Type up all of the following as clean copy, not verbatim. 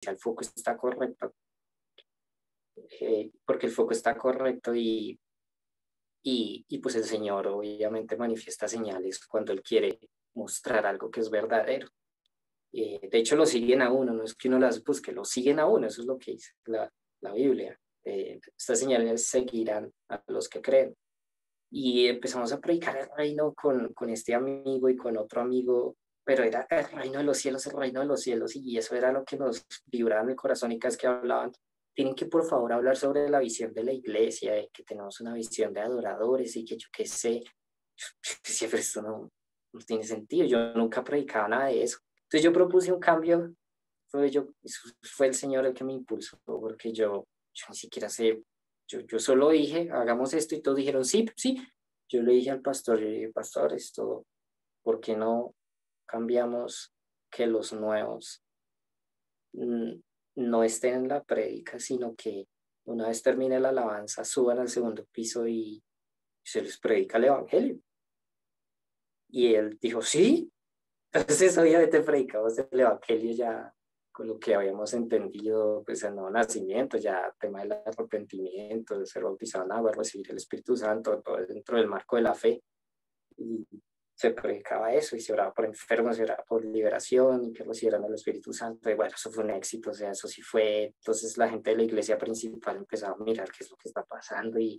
el foco está correcto, porque el foco está correcto y pues el Señor obviamente manifiesta señales cuando Él quiere mostrar algo que es verdadero. De hecho, lo siguen a uno, no es que uno las busque, lo siguen a uno, eso es lo que dice la Biblia. Estas señales seguirán a los que creen. Y empezamos a predicar el reino con este amigo y con otro amigo, pero era el reino de los cielos, el reino de los cielos, y eso era lo que nos vibraba en el corazón y cada vez que hablaban. Tienen que por favor hablar sobre la visión de la iglesia, de que tenemos una visión de adoradores y que yo qué sé. Yo decía, pero esto no tiene sentido, yo nunca predicaba nada de eso. Entonces yo propuse un cambio, fue el Señor el que me impulsó, porque yo ni siquiera sé, yo solo dije, hagamos esto y todos dijeron, sí, sí. Yo le dije al pastor, yo le dije, pastor, esto, ¿por qué no cambiamos que los nuevos mm, no estén en la prédica, sino que una vez termine la alabanza, suban al segundo piso y se les predica el evangelio? Y él dijo, sí. Entonces obviamente predicamos el evangelio ya con lo que habíamos entendido, pues el nuevo nacimiento, ya tema del arrepentimiento, de ser bautizado en agua, recibir el Espíritu Santo, todo dentro del marco de la fe. Y se predicaba eso y se oraba por enfermos, se oraba por liberación y que recibieran el Espíritu Santo. Y bueno, eso fue un éxito, o sea, eso sí fue. Entonces la gente de la iglesia principal empezaba a mirar qué es lo que está pasando y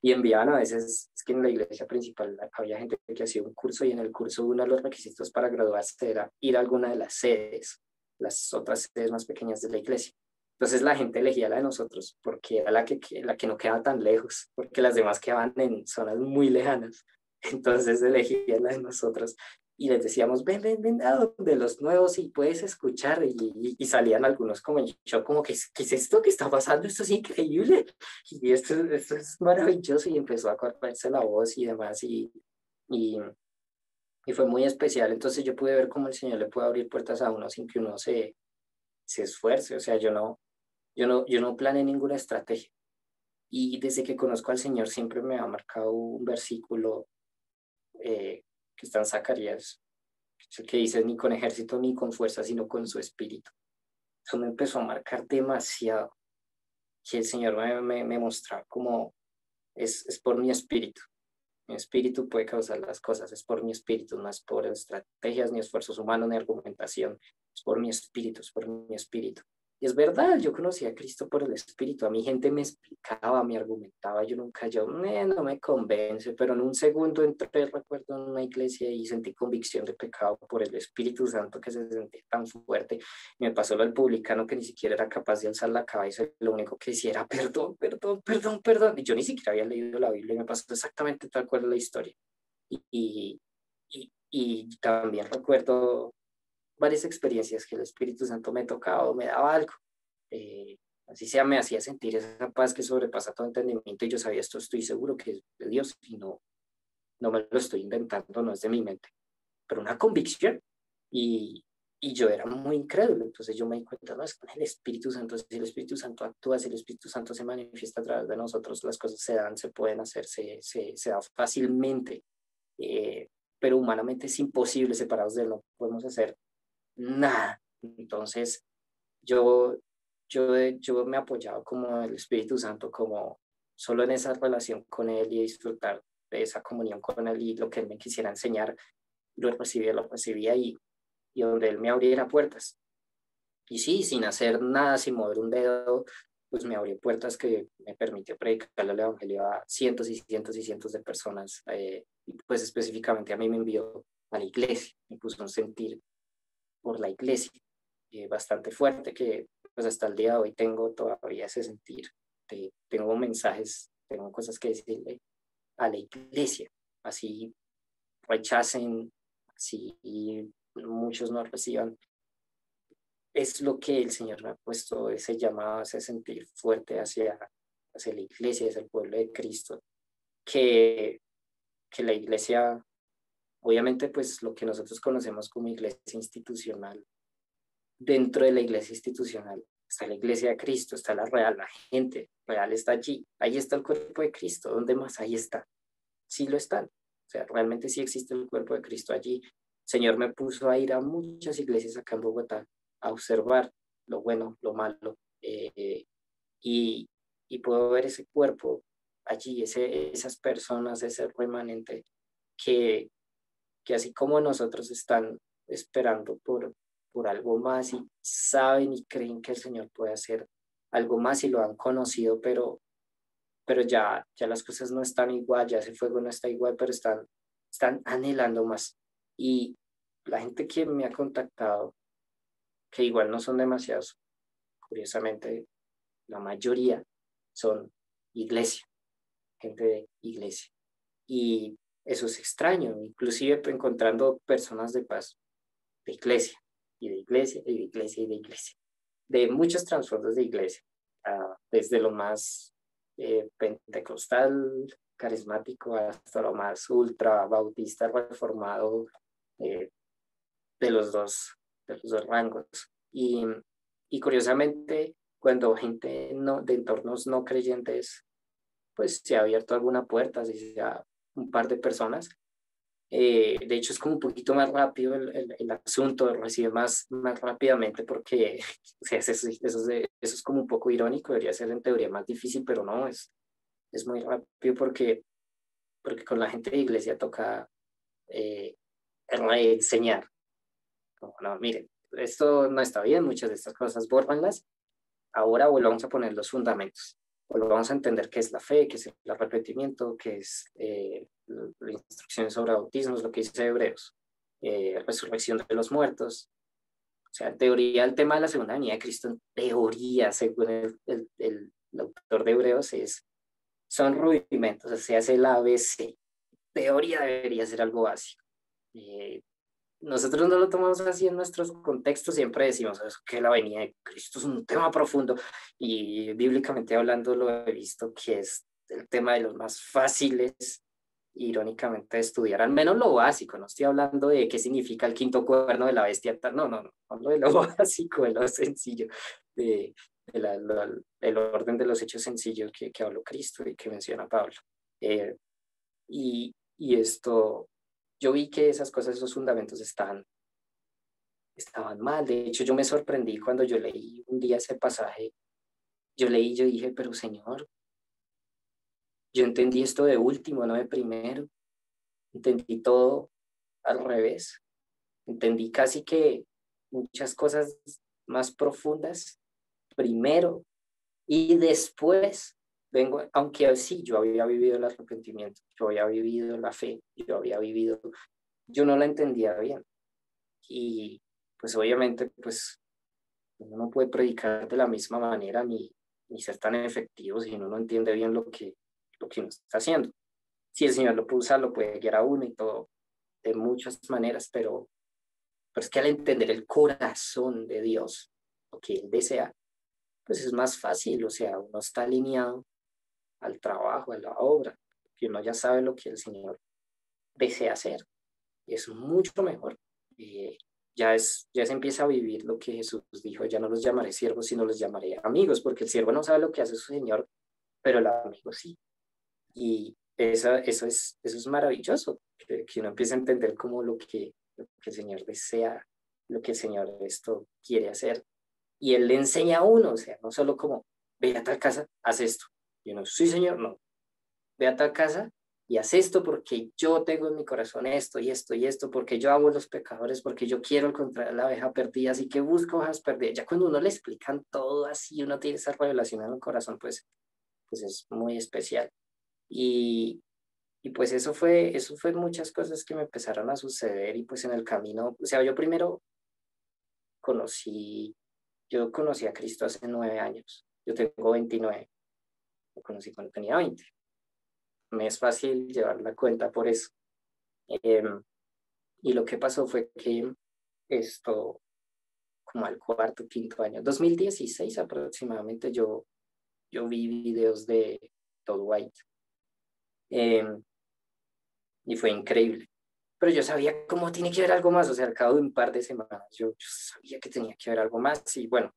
enviaban a veces, es que en la iglesia principal había gente que hacía un curso y en el curso uno de los requisitos para graduarse era ir a alguna de las sedes, las otras sedes más pequeñas de la iglesia. Entonces la gente elegía la de nosotros porque era la que no quedaba tan lejos, porque las demás quedaban en zonas muy lejanas. Entonces elegían la de nosotros y les decíamos, ven, ven, ven a donde los nuevos y puedes escuchar. Y salían algunos como en shock, como, ¿qué es esto que está pasando? Esto es increíble. Y esto es maravilloso. Y empezó a correrse la voz y demás. Y, y fue muy especial. Entonces yo pude ver cómo el Señor le puede abrir puertas a uno sin que uno se esfuerce. O sea, yo no planeé ninguna estrategia. Y desde que conozco al Señor siempre me ha marcado un versículo que está en Zacarías, que dice, ni con ejército ni con fuerza, sino con su espíritu. Eso me empezó a marcar demasiado, que el Señor me mostraba como es por mi espíritu. Mi espíritu puede causar las cosas, es por mi espíritu, no es por estrategias, ni esfuerzos humanos, ni argumentación, es por mi espíritu, es por mi espíritu. Y es verdad, yo conocí a Cristo por el espíritu, a mi gente me explicaba, me argumentaba, yo nunca, no me convence, pero en un segundo entré, recuerdo, en una iglesia y sentí convicción de pecado por el Espíritu Santo que se sentía tan fuerte. Y me pasó lo del publicano que ni siquiera era capaz de alzar la cabeza, lo único que decía era perdón, perdón, perdón, perdón. Y yo ni siquiera había leído la Biblia y me pasó exactamente tal cual la historia. Y, y también recuerdo varias experiencias que el Espíritu Santo me tocaba o me daba algo. Eh, Así sea, me hacía sentir esa paz que sobrepasa todo entendimiento y yo sabía esto, estoy seguro que es de Dios y no me lo estoy inventando, no es de mi mente, pero una convicción. Y yo era muy incrédulo, entonces yo me di cuenta, no, es con el Espíritu Santo, si el Espíritu Santo actúa, si el Espíritu Santo se manifiesta a través de nosotros, las cosas se dan, se pueden hacer, se da fácilmente, pero humanamente es imposible, separados de él, no podemos hacer nada. Entonces, yo, yo me apoyaba como el Espíritu Santo, como solo en esa relación con Él y disfrutar de esa comunión con Él y lo que Él me quisiera enseñar, lo recibía y donde Él me abriera puertas. Y sí, sin hacer nada, sin mover un dedo, pues me abrió puertas que me permitió predicar el Evangelio a cientos y cientos y cientos de personas. Y pues específicamente a mí me envió a la iglesia, me puso un sentir por la iglesia bastante fuerte que pues hasta el día de hoy tengo todavía ese sentir. Tengo mensajes, tengo cosas que decirle a la iglesia, así rechacen, así muchos no reciban. Es lo que el Señor me ha puesto, ese llamado, ese sentir fuerte hacia la iglesia, hacia el pueblo de Cristo, que, que la iglesia, obviamente pues lo que nosotros conocemos como iglesia institucional, dentro de la iglesia institucional está la iglesia de Cristo, está la real, la gente real está allí, ahí está el cuerpo de Cristo, ¿dónde más? Ahí está, sí lo están, o sea, realmente sí existe el cuerpo de Cristo allí. El Señor me puso a ir a muchas iglesias acá en Bogotá a observar, lo bueno, lo malo, y, y puedo ver ese cuerpo allí, esas personas, ese remanente que así como nosotros están esperando por algo más y saben y creen que el Señor puede hacer algo más y lo han conocido, pero ya las cosas no están igual, ya ese fuego no está igual, pero están anhelando más. Y la gente que me ha contactado, que igual no son demasiados, curiosamente, la mayoría son iglesia, gente de iglesia. Y eso es extraño, inclusive encontrando personas de paz, de iglesia, y de iglesia, y de iglesia, y de iglesia, de muchos trasfondos de iglesia, desde lo más pentecostal, carismático, hasta lo más ultra bautista, reformado, eh, de los dos, de los dos rangos. Y, y curiosamente, cuando gente no, de entornos no creyentes, pues se ha abierto alguna puerta, así sea un par de personas. De hecho, es como un poquito más rápido el asunto, recibe más rápidamente porque o sea, eso es como un poco irónico, debería ser en teoría más difícil, pero no, es muy rápido porque con la gente de iglesia toca eh, reenseñar. Como, no, miren, esto no está bien, muchas de estas cosas bórranlas, ahora volvamos a poner los fundamentos. Volvamos a entender qué es la fe, qué es el arrepentimiento, qué es la instrucción sobre bautismos, lo que dice Hebreos, resurrección de los muertos. O sea, en teoría, el tema de la segunda venida de Cristo, en teoría, según el autor de Hebreos, son rudimentos, o sea, es el ABC. Teoría debería ser algo básico. Eh, Nosotros no lo tomamos así en nuestros contextos, siempre decimos que la venida de Cristo es un tema profundo y bíblicamente hablando lo he visto que es el tema de los más fáciles, irónicamente, de estudiar, al menos lo básico, no estoy hablando de qué significa el quinto cuerno de la bestia, no, hablo de lo básico, de lo sencillo, de, del orden de los hechos sencillos que habló Cristo y que menciona Pablo. Eh, y esto, yo vi que esas cosas, esos fundamentos estaban mal. De hecho, yo me sorprendí cuando yo leí un día ese pasaje. Yo leí, yo dije, pero Señor, yo entendí esto de último, no de primero. Entendí todo al revés. Entendí casi que muchas cosas más profundas primero y después vengo, aunque sí, yo había vivido el arrepentimiento, yo había vivido la fe, yo no la entendía bien. Y pues obviamente, pues uno no puede predicar de la misma manera ni ser tan efectivo si uno no entiende bien lo que uno está haciendo. Si el Señor lo puede usar, lo puede guiar a uno y todo de muchas maneras, pero es que al entender el corazón de Dios, lo que Él desea, pues es más fácil, o sea, uno está alineado al trabajo, a la obra, que uno ya sabe lo que el Señor desea hacer, y es mucho mejor. Eh, ya se empieza a vivir lo que Jesús dijo, ya no los llamaré siervos, sino los llamaré amigos, porque el siervo no sabe lo que hace su Señor, pero el amigo sí. Y eso es maravilloso, que uno empiece a entender como lo que el Señor desea, lo que el Señor esto quiere hacer. Y Él le enseña a uno, o sea, no solo como, ve a tal casa, haz esto. Y uno, sí, Señor, no, ve a tal casa y haz esto porque yo tengo en mi corazón esto y esto y esto, porque yo amo a los pecadores, porque yo quiero encontrar a la abeja perdida, así que busco ovejas perdidas. Ya cuando uno le explican todo así, uno tiene esa revelación en el corazón, pues es muy especial. Y, y pues eso fue muchas cosas que me empezaron a suceder y pues en el camino, o sea, conocí, yo conocí a Cristo hace 9 años, yo tengo 29, lo conocí cuando tenía 20. Me es fácil llevar la cuenta por eso. Em, y lo que pasó fue que esto, como al cuarto, quinto año, 2016 aproximadamente, yo vi videos de Todd White, em, y fue increíble. Pero yo sabía cómo tiene que haber algo más, o sea, al cabo de un par de semanas yo sabía que tenía que haber algo más y bueno,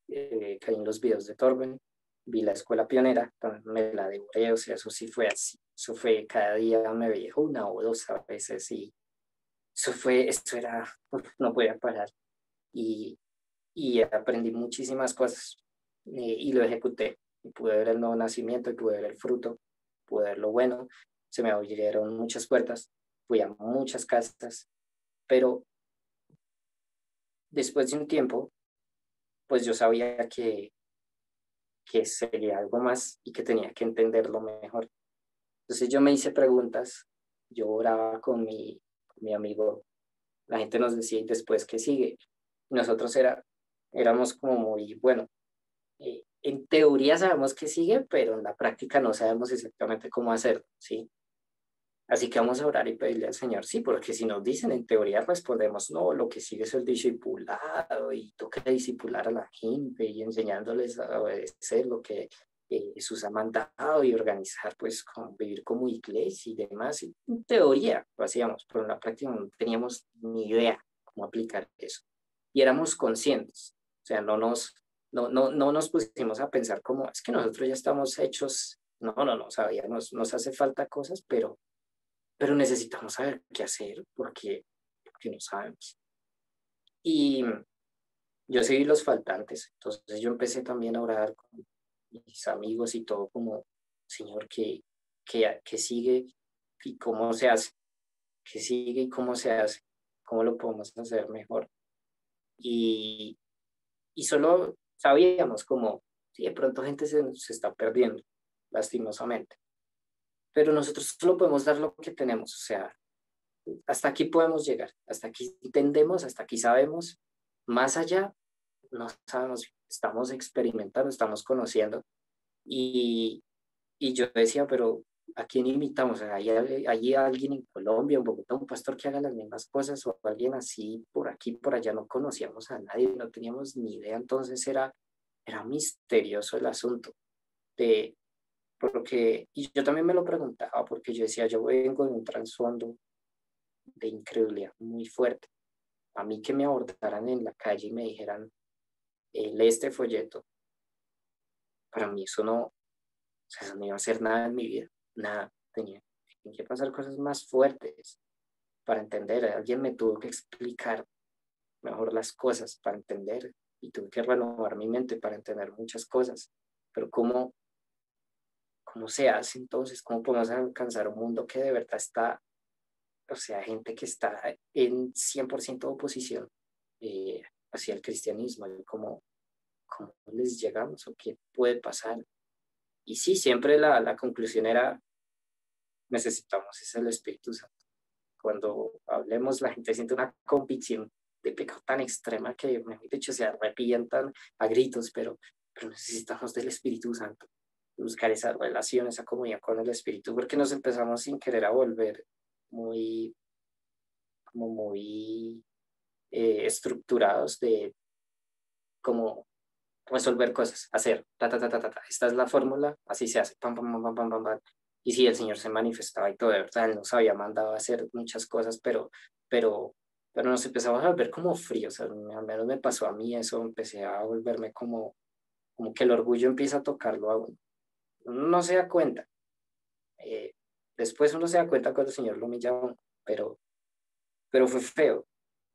caí en los videos de Torben, vi la escuela pionera, me la devoré, o sea, eso sí fue así, eso fue, cada día me veía una o dos a veces y esto era, uf, no podía parar. Y, y aprendí muchísimas cosas y lo ejecuté. Y pude ver el nuevo nacimiento y pude ver el fruto, pude ver lo bueno, se me abrieron muchas puertas, fui a muchas casas, pero después de un tiempo, pues yo sabía que sería algo más y que tenía que entenderlo mejor. Entonces yo me hice preguntas, yo oraba con mi amigo, la gente nos decía, ¿y después qué sigue? Nosotros éramos como muy, bueno, en teoría sabemos qué sigue, pero en la práctica no sabemos exactamente cómo hacerlo, ¿sí? Así que vamos a orar y pedirle al Señor, sí, porque si nos dicen en teoría respondemos, no, lo que sigue es el discipulado y toca discipular a la gente y enseñándoles a obedecer lo que Jesús ha mandado y organizar, pues, vivir como iglesia y demás. Y en teoría lo hacíamos, pero en la práctica no teníamos ni idea cómo aplicar eso. Y éramos conscientes, o sea, no nos pusimos a pensar como, es que nosotros ya estamos hechos, no, sabíamos, nos hace falta cosas, pero necesitamos saber qué hacer porque no sabemos. Y yo seguí los faltantes, entonces yo empecé también a orar con mis amigos y todo como, Señor, ¿qué sigue y cómo se hace? ¿Qué sigue y cómo se hace? ¿Cómo lo podemos hacer mejor? Y, y solo sabíamos como, si de pronto gente se está perdiendo, lastimosamente, pero nosotros solo podemos dar lo que tenemos, o sea, hasta aquí podemos llegar, hasta aquí entendemos, hasta aquí sabemos, más allá no sabemos, estamos experimentando, estamos conociendo y, y yo decía, pero ¿a quién imitamos? O sea, ¿hay alguien en Colombia, en Bogotá, un pastor que haga las mismas cosas o alguien así por aquí, por allá? No conocíamos a nadie, no teníamos ni idea, entonces era misterioso el asunto de, porque, y yo también me lo preguntaba porque yo decía, yo vengo de un trasfondo de incredulidad muy fuerte. A mí que me abordaran en la calle y me dijeran, lee este folleto, para mí eso no, o sea, eso no iba a hacer nada en mi vida, nada, tenía que pasar cosas más fuertes para entender, alguien me tuvo que explicar mejor las cosas para entender y tuve que renovar mi mente para entender muchas cosas, pero ¿cómo se hace entonces? ¿Cómo podemos alcanzar un mundo que de verdad está, o sea, gente que está en 100% oposición hacia el cristianismo? Y cómo les llegamos o qué puede pasar. Y sí, siempre la conclusión era, necesitamos, es el Espíritu Santo. Cuando hablemos, la gente siente una convicción de pecado tan extrema que, mejor dicho, se arrepientan a gritos, pero necesitamos del Espíritu Santo, buscar esa relación, esa comunión con el Espíritu, porque nos empezamos sin querer a volver muy, como muy estructurados de cómo resolver cosas, hacer, ta. Esta es la fórmula, así se hace, pam, pam, pam, pam, pam, pam, pam. Y sí, el Señor se manifestaba y todo, de verdad, Él nos había mandado a hacer muchas cosas, pero, pero nos empezamos a volver como fríos, al menos me pasó a mí eso, empecé a volverme como que el orgullo empieza a tocarlo a uno. Uno no se da cuenta, eh, después uno se da cuenta cuando el Señor lo humilla a uno, pero fue feo.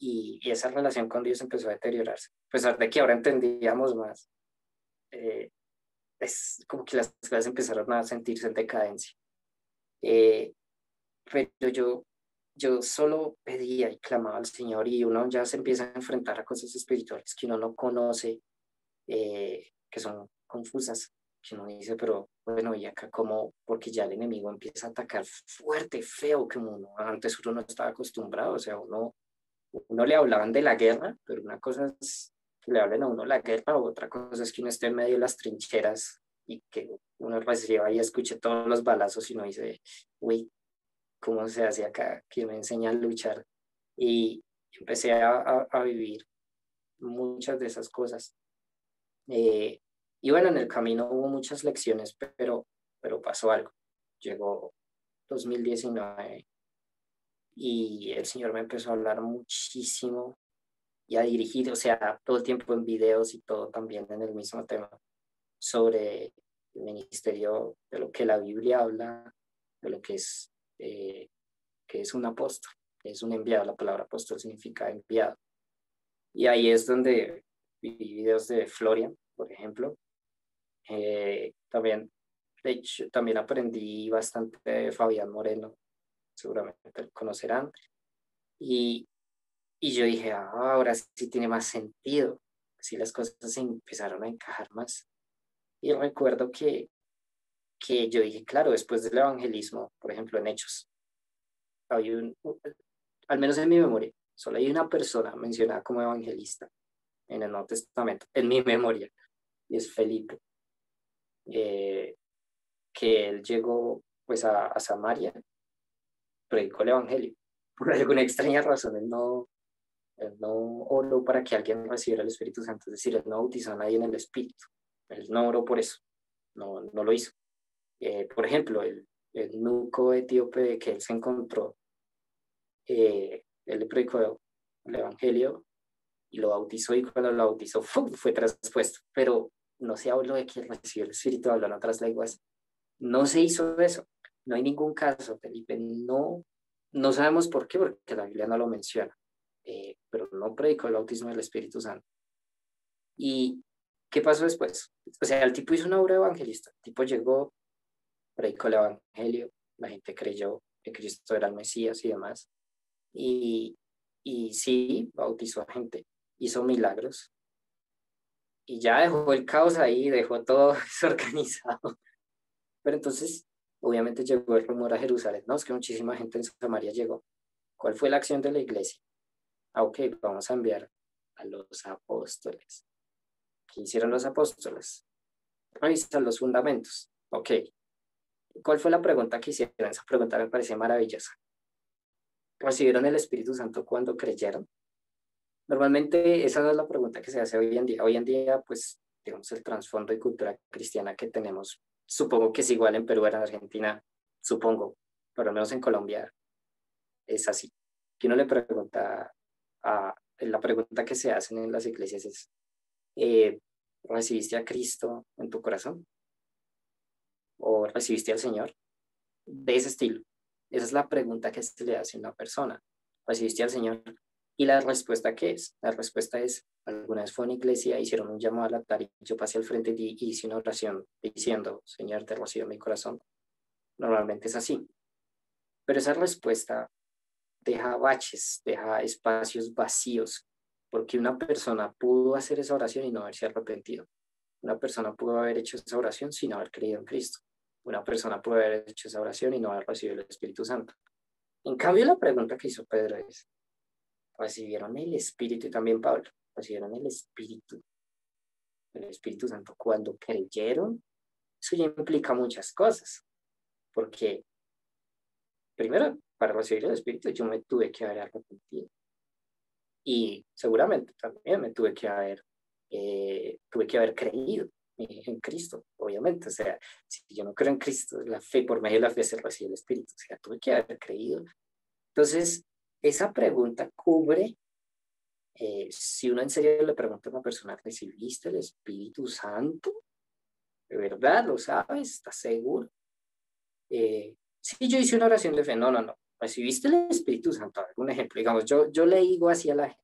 Y esa relación con Dios empezó a deteriorarse, a pesar de que ahora entendíamos más. eh, es como que las cosas empezaron a sentirse en decadencia. Eh, pero yo solo pedía y clamaba al Señor y uno ya se empieza a enfrentar a cosas espirituales que uno no conoce, que son confusas, que uno dice, pero bueno, y acá como, porque ya el enemigo empieza a atacar fuerte, feo, como uno, antes uno no estaba acostumbrado, o sea, uno le hablaban de la guerra, pero una cosa es que le hablen a uno la guerra, otra cosa es que uno esté en medio de las trincheras y que uno reciba y escuche todos los balazos y uno dice, uy, ¿cómo se hace acá? ¿Quién me enseña a luchar? Y empecé a vivir muchas de esas cosas. Eh, y bueno, en el camino hubo muchas lecciones, pero pasó algo. Llegó 2019 y el Señor me empezó a hablar muchísimo y a dirigir, o sea, todo el tiempo en videos y todo también en el mismo tema, sobre el ministerio, de lo que la Biblia habla, de lo que es un apóstol, que es un enviado. La palabra apóstol significa enviado. Y ahí es donde vi videos de Florian, por ejemplo. También, de hecho, también aprendí bastante de Fabián Moreno, seguramente lo conocerán. Y, y yo dije, "Ah, ahora sí tiene más sentido, así las cosas se empezaron a encajar más". Y recuerdo que yo dije, claro, después del evangelismo, por ejemplo, en Hechos, hay al menos en mi memoria, solo hay una persona mencionada como evangelista en el Nuevo Testamento, en mi memoria, y es Felipe, eh, que él llegó pues a Samaria, predicó el evangelio. Por alguna extraña razón, él no oró para que alguien recibiera el Espíritu Santo, es decir, él no bautizó a nadie en el Espíritu, él no oró por eso, no lo hizo. Por ejemplo, el nuco etíope que él se encontró, él le predicó el Evangelio y lo bautizó, y cuando lo bautizó ¡fum!, fue traspuesto, pero no se habló de que recibió el Espíritu, habló en otras lenguas. No se hizo eso, no hay ningún caso, Felipe, no sabemos por qué, porque la Biblia no lo menciona, pero no predicó el bautismo del Espíritu Santo. ¿Y qué pasó después? O sea, el tipo hizo una obra evangelista, el tipo llegó, predicó el Evangelio, la gente creyó que Cristo era el Mesías y demás, y, y sí, bautizó a gente, hizo milagros, y ya dejó el caos ahí, dejó todo desorganizado. Pero entonces, obviamente llegó el rumor a Jerusalén, no, es que muchísima gente en Samaria llegó. ¿Cuál fue la acción de la iglesia? Ah, ok, vamos a enviar a los apóstoles. ¿Qué hicieron los apóstoles? Revisar los fundamentos. Ok, ¿cuál fue la pregunta que hicieron? Esa pregunta me parece maravillosa. ¿Recibieron el Espíritu Santo cuando creyeron? Normalmente esa no es la pregunta que se hace hoy en día. Hoy en día, pues, digamos, el trasfondo y cultura cristiana que tenemos, supongo que es igual en Perú, en Argentina, supongo, pero al menos en Colombia es así. Que uno le pregunta, la pregunta que se hacen en las iglesias es, eh, ¿recibiste a Cristo en tu corazón? ¿O recibiste al Señor? De ese estilo. Esa es la pregunta que se le hace a una persona. ¿Recibiste al Señor? ¿Y la respuesta qué es? La respuesta es, alguna vez fue a una iglesia, hicieron un llamado al altar y yo pasé al frente y hice una oración diciendo, Señor, te recibo en mi corazón. Normalmente es así. Pero esa respuesta deja baches, deja espacios vacíos, porque una persona pudo hacer esa oración y no haberse arrepentido. Una persona pudo haber hecho esa oración sin haber creído en Cristo. Una persona puede haber hecho esa oración y no haber recibido el Espíritu Santo. En cambio, la pregunta que hizo Pedro es, ¿recibieron el Espíritu? Y también Pablo, ¿recibieron el Espíritu Santo cuando creyeron? Eso ya implica muchas cosas, porque primero, para recibir el Espíritu yo me tuve que haber arrepentido y seguramente también me tuve que haber creído en Cristo, obviamente. O sea, si yo no creo en Cristo, la fe, por medio de la fe se recibe el Espíritu. O sea, tuve que haber creído. Entonces, esa pregunta cubre, si uno en serio le pregunta a una persona, ¿recibiste el Espíritu Santo? ¿De verdad lo sabes? ¿Estás seguro? Sí, yo hice una oración de fe. No. ¿Recibiste el Espíritu Santo? Un ejemplo, digamos, yo le digo así a la gente.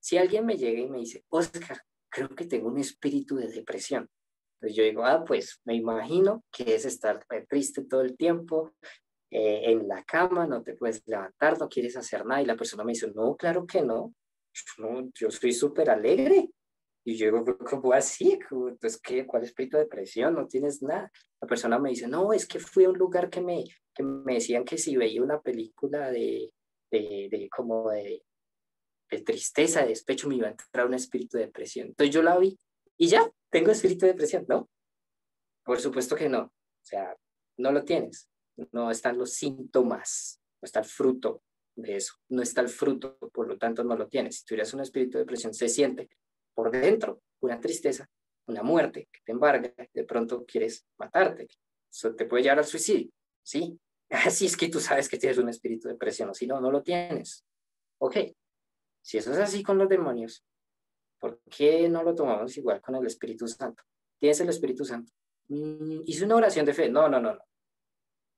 Si alguien me llega y me dice, Oscar, creo que tengo un espíritu de depresión. Entonces yo digo, pues me imagino que es estar triste todo el tiempo, en la cama, no te puedes levantar, no quieres hacer nada. Y la persona me dice, no, claro que no. No, yo soy súper alegre. Y yo digo, ¿cómo así? Entonces, ¿qué? ¿Cuál espíritu de depresión? No tienes nada. La persona me dice, no, es que fui a un lugar que me decían que si veía una película como de tristeza, de despecho, me iba a entrar un espíritu de depresión. Entonces yo la vi y ya, tengo espíritu de depresión, ¿no? Por supuesto que no. O sea, no lo tienes. No están los síntomas, no está el fruto de eso, no está el fruto, por lo tanto no lo tienes. Si tuvieras un espíritu de depresión, se siente por dentro una tristeza, una muerte que te embarga, de pronto quieres matarte. Eso te puede llevar al suicidio, ¿sí? Así es que tú sabes que tienes un espíritu de depresión, o si no, no lo tienes. Ok, si eso es así con los demonios, ¿por qué no lo tomamos igual con el Espíritu Santo? ¿Tienes el Espíritu Santo? Hice una oración de fe. No.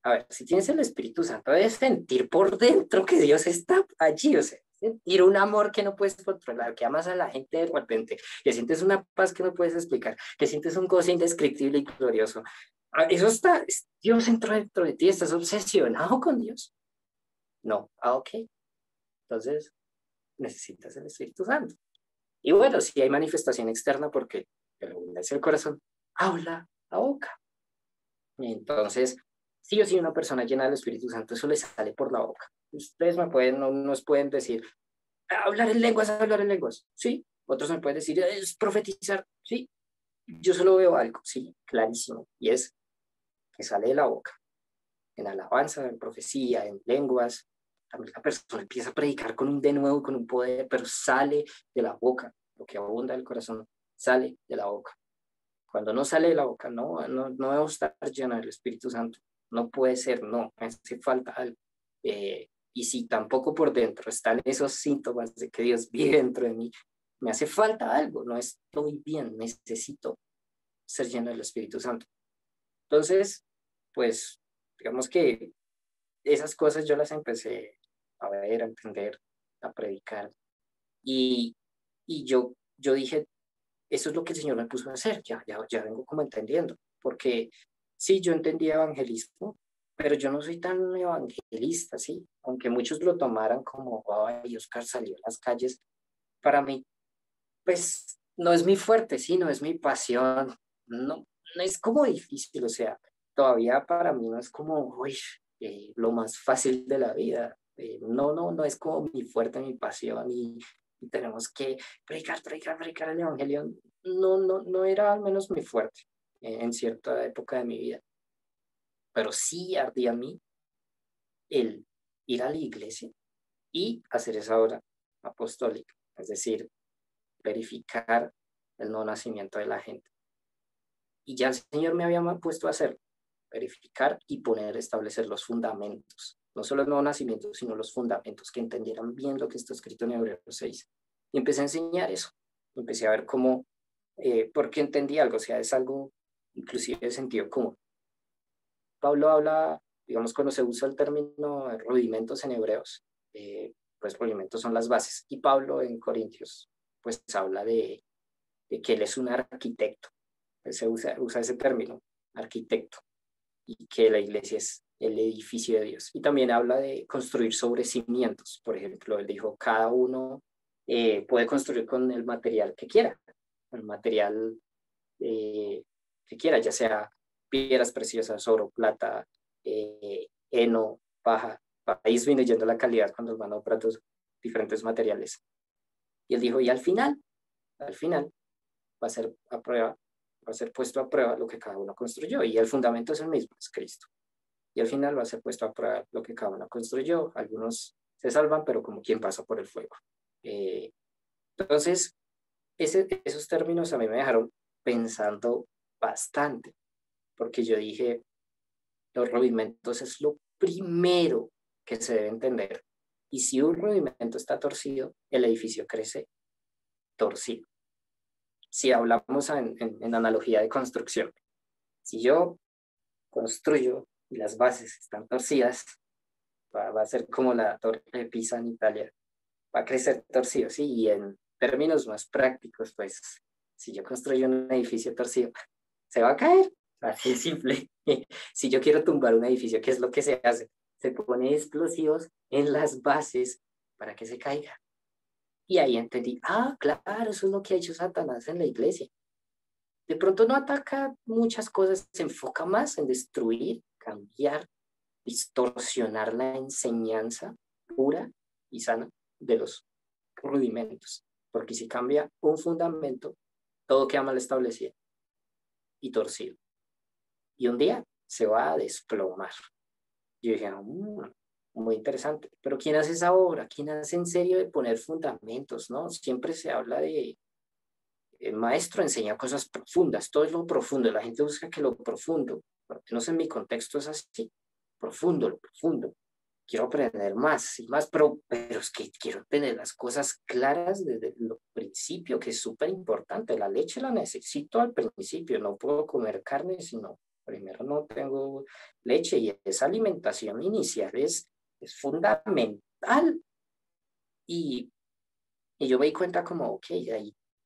A ver, si tienes el Espíritu Santo, debes sentir por dentro que Dios está allí. O sea, sentir un amor que no puedes controlar, que amas a la gente de repente, que sientes una paz que no puedes explicar, que sientes un gozo indescriptible y glorioso. Eso está, Dios entró dentro de ti, estás obsesionado con Dios. No, ok. Entonces necesitas el Espíritu Santo. Y bueno, si hay manifestación externa porque es el corazón, habla la boca. Entonces, sí o sí, una persona llena del Espíritu Santo, eso le sale por la boca. Ustedes no nos pueden decir, hablar en lenguas, sí. Otros me pueden decir, es profetizar, sí. Yo solo veo algo, sí, clarísimo, y es que sale de la boca, en alabanza, en profecía, en lenguas. También la persona empieza a predicar con un denuedo, con un poder, pero sale de la boca. Lo que abunda del corazón sale de la boca. Cuando no sale de la boca, no debo estar lleno del Espíritu Santo. No puede ser, no, me hace falta algo. Y si tampoco por dentro están esos síntomas de que Dios vive dentro de mí, me hace falta algo, no estoy bien, necesito ser lleno del Espíritu Santo. Entonces, pues, digamos que esas cosas yo las empecé a ver, a entender, a predicar. Y, yo dije, eso es lo que el Señor me puso a hacer, ya vengo como entendiendo, porque sí, yo entendía evangelismo, pero yo no soy tan evangelista, ¿sí? Aunque muchos lo tomaran como, ay, Oscar salió a las calles, para mí, pues, no es mi fuerte, sí, no es mi pasión, no es como difícil, o sea, todavía para mí no es como, uy, lo más fácil de la vida, no es como mi fuerte, mi pasión, y tenemos que predicar el evangelio, no era al menos mi fuerte en cierta época de mi vida, pero sí ardía a mí el ir a la iglesia y hacer esa obra apostólica, es decir, verificar el no nacimiento de la gente. Y ya el Señor me había puesto a hacer, verificar y establecer los fundamentos, no solo el nuevo nacimiento, sino los fundamentos, que entendieran bien lo que está escrito en Hebreos 6. Y empecé a enseñar eso, empecé a ver cómo, porque entendí algo, o sea, es algo inclusive de sentido común. Pablo habla, digamos, cuando se usa el término rudimentos en hebreos, pues rudimentos son las bases. Y Pablo en Corintios, pues habla de que él es un arquitecto. Pues se usa ese término, arquitecto, y que la iglesia es el edificio de Dios. Y también habla de construir sobre cimientos. Por ejemplo, él dijo, cada uno puede construir con el material que quiera, el material que quiera, ya sea piedras preciosas, oro, plata, heno, paja. Ahí viene yendo la calidad cuando van a otros diferentes materiales. Y él dijo, y al final va a ser a prueba, va a ser puesto a prueba lo que cada uno construyó. Y el fundamento es el mismo, es Cristo. Y al final va a ser puesto a prueba lo que cada uno construyó. Algunos se salvan, pero como quien pasa por el fuego. Entonces, esos términos a mí me dejaron pensando bastante, porque yo dije, los rudimentos es lo primero que se debe entender. Y si un rudimento está torcido, el edificio crece torcido. Si hablamos en analogía de construcción, si yo construyo y las bases están torcidas, va a ser como la torre de Pisa en Italia, va a crecer torcido, sí, y en términos más prácticos, pues, si yo construyo un edificio torcido, se va a caer, así de simple. Si yo quiero tumbar un edificio, ¿qué es lo que se hace? Se pone explosivos en las bases para que se caiga. Y ahí entendí, claro, eso es lo que ha hecho Satanás en la iglesia. De pronto no ataca muchas cosas, se enfoca más en destruir, cambiar, distorsionar la enseñanza pura y sana de los rudimentos. Porque si cambia un fundamento, todo queda mal establecido y torcido. Y un día se va a desplomar. Yo dije, muy interesante. Pero ¿quién hace esa obra? ¿Quién hace en serio de poner fundamentos? ¿No? Siempre se habla de el maestro enseña cosas profundas, todo es lo profundo, la gente busca que lo profundo, no sé, en mi contexto es así, profundo, lo profundo, quiero aprender más y más, pero es que quiero tener las cosas claras desde el principio, que es súper importante, la leche la necesito al principio, no puedo comer carne, sino primero no tengo leche y esa alimentación inicial es fundamental. Y, y yo me di cuenta como, ok,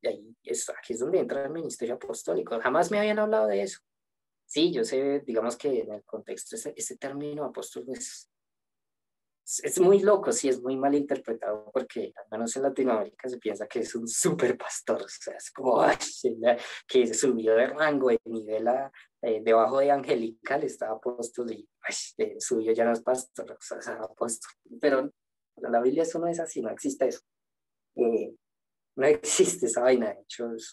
aquí es donde entra el ministerio apostólico. Jamás me habían hablado de eso. Sí, yo sé, digamos que en el contexto, ese término apóstol es muy loco, sí, es muy mal interpretado porque, al menos en Latinoamérica, se piensa que es un super pastor, o sea, es como ay, sí, que subió de rango, de nivel debajo de angelical estaba apóstol y ay, subió ya no es pastor, o sea, es apóstol. Pero en la Biblia eso no es así, no existe eso. Eh, no existe esa vaina, de hecho, es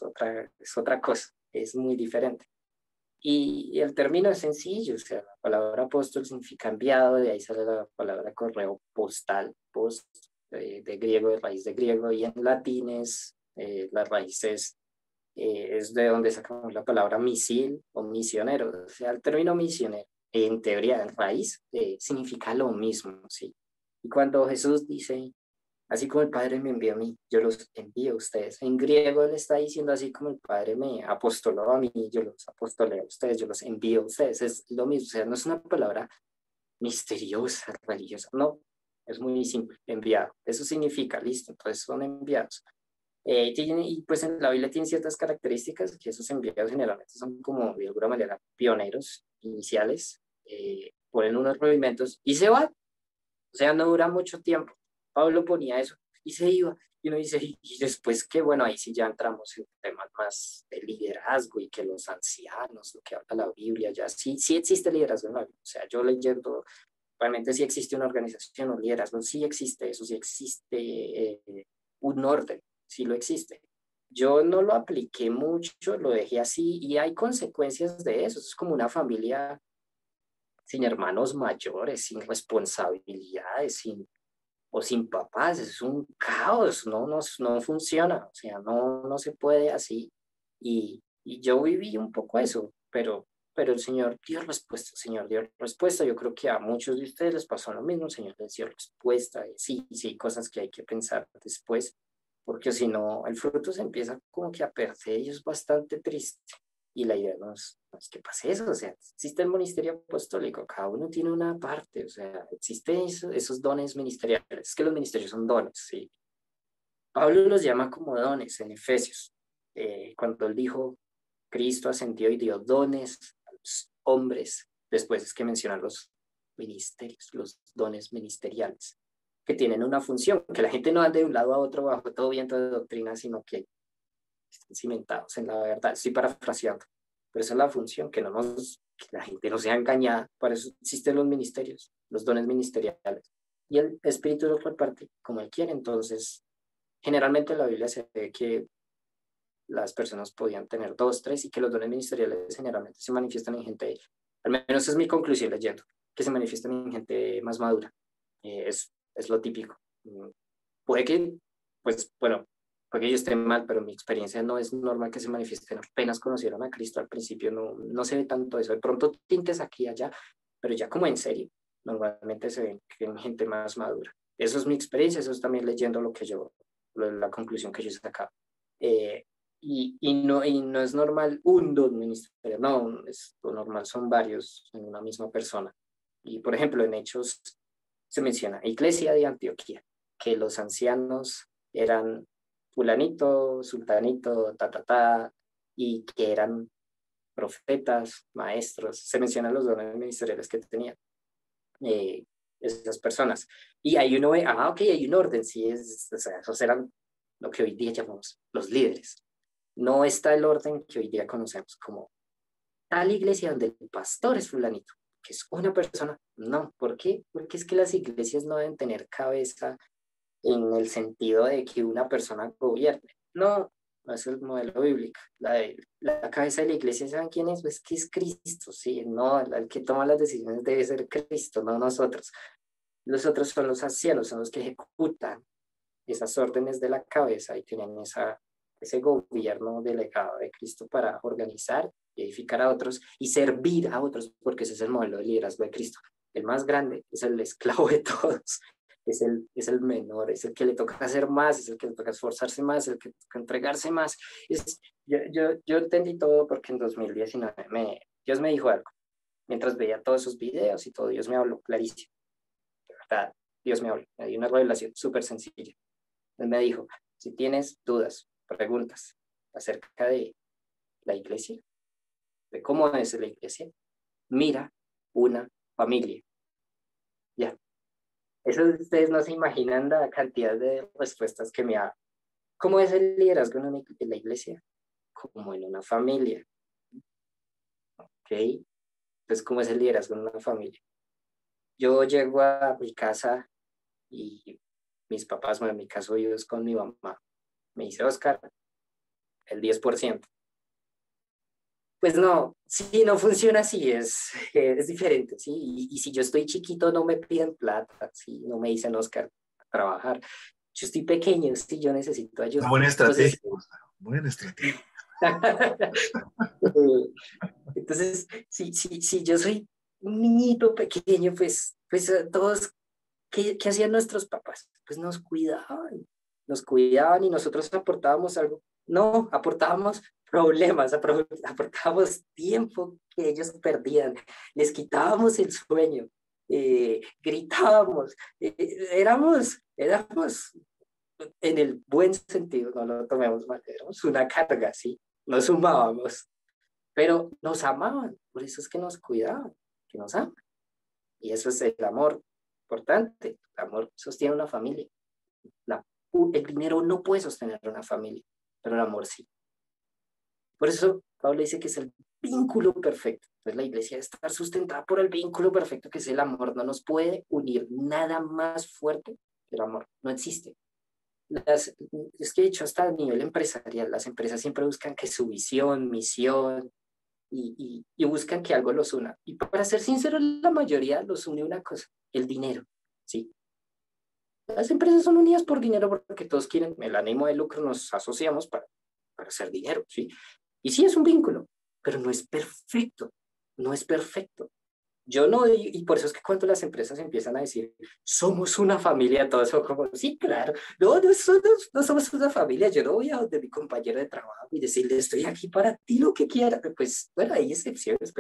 otra cosa, es muy diferente. Y el término es sencillo, o sea, la palabra apóstol significa enviado, de ahí sale la palabra correo postal, post, de griego, de raíz de griego, y en latín es, las raíces es de donde sacamos la palabra misil o misionero, o sea, el término misionero, en teoría, en raíz, significa lo mismo, ¿sí? Y cuando Jesús dice, así como el Padre me envió a mí, yo los envío a ustedes. En griego él está diciendo así como el Padre me apostoló a mí, yo los apostolé a ustedes, yo los envío a ustedes. Es lo mismo, o sea, no es una palabra misteriosa, religiosa, no, es muy simple, enviado. Eso significa, listo, entonces son enviados. Y pues en la Biblia tiene ciertas características que esos enviados generalmente son como de alguna manera pioneros, iniciales, ponen unos rudimentos y se van, o sea, no dura mucho tiempo. Pablo ponía eso y se iba. Y uno dice, y después que, bueno, ahí sí ya entramos en temas más de liderazgo y que los ancianos, lo que habla la Biblia, ya sí, sí existe liderazgo en la Biblia. O sea, yo leyendo, realmente sí existe una organización, un liderazgo, sí existe eso, sí existe un orden, sí lo existe. Yo no lo apliqué mucho, lo dejé así y hay consecuencias de eso. Es como una familia sin hermanos mayores, sin responsabilidades, o sin papás, es un caos, no funciona, o sea, no se puede así. Y yo viví un poco eso, pero el Señor dio respuesta, el Señor dio respuesta. Yo creo que a muchos de ustedes les pasó lo mismo, el Señor les dio respuesta. Sí, sí, cosas que hay que pensar después, porque si no, el fruto se empieza como que a perder y es bastante triste. Y la idea no es que pase eso, o sea, existe el ministerio apostólico, cada uno tiene una parte, o sea, existen esos dones ministeriales, es que los ministerios son dones, ¿sí? Pablo los llama como dones en Efesios, cuando él dijo, Cristo ascendió y dio dones a los hombres, después es que menciona los ministerios, los dones ministeriales, que tienen una función, que la gente no ande de un lado a otro bajo todo viento de doctrina, sino que estén cimentados en la verdad. Estoy parafraseando, pero esa es la función, que la gente no sea engañada. Para eso existen los ministerios, los dones ministeriales. Y el Espíritu los reparte como Él quiere. Entonces, generalmente en la Biblia se ve que las personas podían tener dos, tres y que los dones ministeriales generalmente se manifiestan en gente, al menos es mi conclusión leyendo, que se manifiestan en gente más madura. Es lo típico. Puede que, pues bueno, puede que yo esté mal, pero mi experiencia no es normal que se manifiesten apenas conocieron a Cristo al principio, no se ve tanto eso. De pronto tintes aquí y allá, pero ya como en serio, normalmente se ven en gente más madura. Eso es mi experiencia, eso es también leyendo la conclusión que yo sacaba. Eh, y no es normal un don ministerial, no, lo normal son varios en una misma persona. Y por ejemplo, en Hechos se menciona Iglesia de Antioquía, que los ancianos eran fulanito, sultanito, y que eran profetas, maestros, se mencionan los dones ministeriales que tenían esas personas. Y ahí uno ve, ok, hay un orden, sí, o sea, esos eran lo que hoy día llamamos los líderes. No está el orden que hoy día conocemos como tal iglesia donde el pastor es fulanito, que es una persona. No, ¿por qué? Porque es que las iglesias no deben tener cabeza en el sentido de que una persona gobierne. No, no es el modelo bíblico. La cabeza de la iglesia, ¿saben quién es? Pues que es Cristo, sí, no, el que toma las decisiones debe ser Cristo, no nosotros. Los otros son los ancianos, son los que ejecutan esas órdenes de la cabeza y tienen ese gobierno delegado de Cristo para organizar y edificar a otros y servir a otros, porque ese es el modelo de liderazgo de Cristo. El más grande es el esclavo de todos, es el menor, es el que le toca hacer más, es el que le toca esforzarse más, el que toca entregarse más. Yo entendí todo porque en 2019 Dios me dijo algo. Mientras veía todos esos videos y todo, Dios me habló clarísimo. De verdad, Dios me habló. Me dio una revelación súper sencilla. Él me dijo, si tienes dudas, preguntas acerca de la iglesia, de cómo es la iglesia, mira una familia. Ya, eso ustedes no se imaginan la cantidad de respuestas que me ha. ¿Cómo es el liderazgo en la iglesia? Como en una familia, ¿ok? Entonces, ¿cómo es el liderazgo en una familia? Yo llego a mi casa y mis papás, bueno, en mi caso yo es con mi mamá, me dice, Oscar, el 10%. Pues no, sí, no funciona así, es diferente, ¿sí? Y si yo estoy chiquito no me piden plata, ¿sí? No me dicen, Oscar, a trabajar. Yo estoy pequeño, sí, yo necesito Una ayuda. buena Entonces, estrategia, Gustavo, buena estrategia. entonces si yo soy un niñito pequeño, pues todos, ¿qué hacían nuestros papás? Pues nos cuidaban y nosotros aportábamos algo. No, aportábamos problemas, aportábamos tiempo que ellos perdían, les quitábamos el sueño, gritábamos, éramos en el buen sentido, no lo tomemos mal, éramos una carga, ¿sí? Nos sumábamos, pero nos amaban, por eso es que nos cuidaban, que nos aman. Y eso es el amor importante. El amor sostiene una familia. La, el dinero no puede sostener una familia, pero el amor sí. Por eso Pablo dice que es el vínculo perfecto. Entonces la iglesia debe estar sustentada por el vínculo perfecto que es el amor. No nos puede unir nada más fuerte que el amor. No existe. Es que de hecho hasta a nivel empresarial, las empresas siempre buscan que su visión, misión, y buscan que algo los una. Y para ser sincero, la mayoría los une una cosa, el dinero, ¿sí? Las empresas son unidas por dinero porque todos quieren el ánimo de lucro, nos asociamos para hacer dinero, ¿sí? Y sí es un vínculo, pero no es perfecto, no es perfecto. Yo no, y por eso es que cuando las empresas empiezan a decir, somos una familia, todos son como, sí, claro, no somos una familia, yo no voy a donde mi compañero de trabajo y decirle, estoy aquí para ti, lo que quieras, pues, bueno, hay excepciones,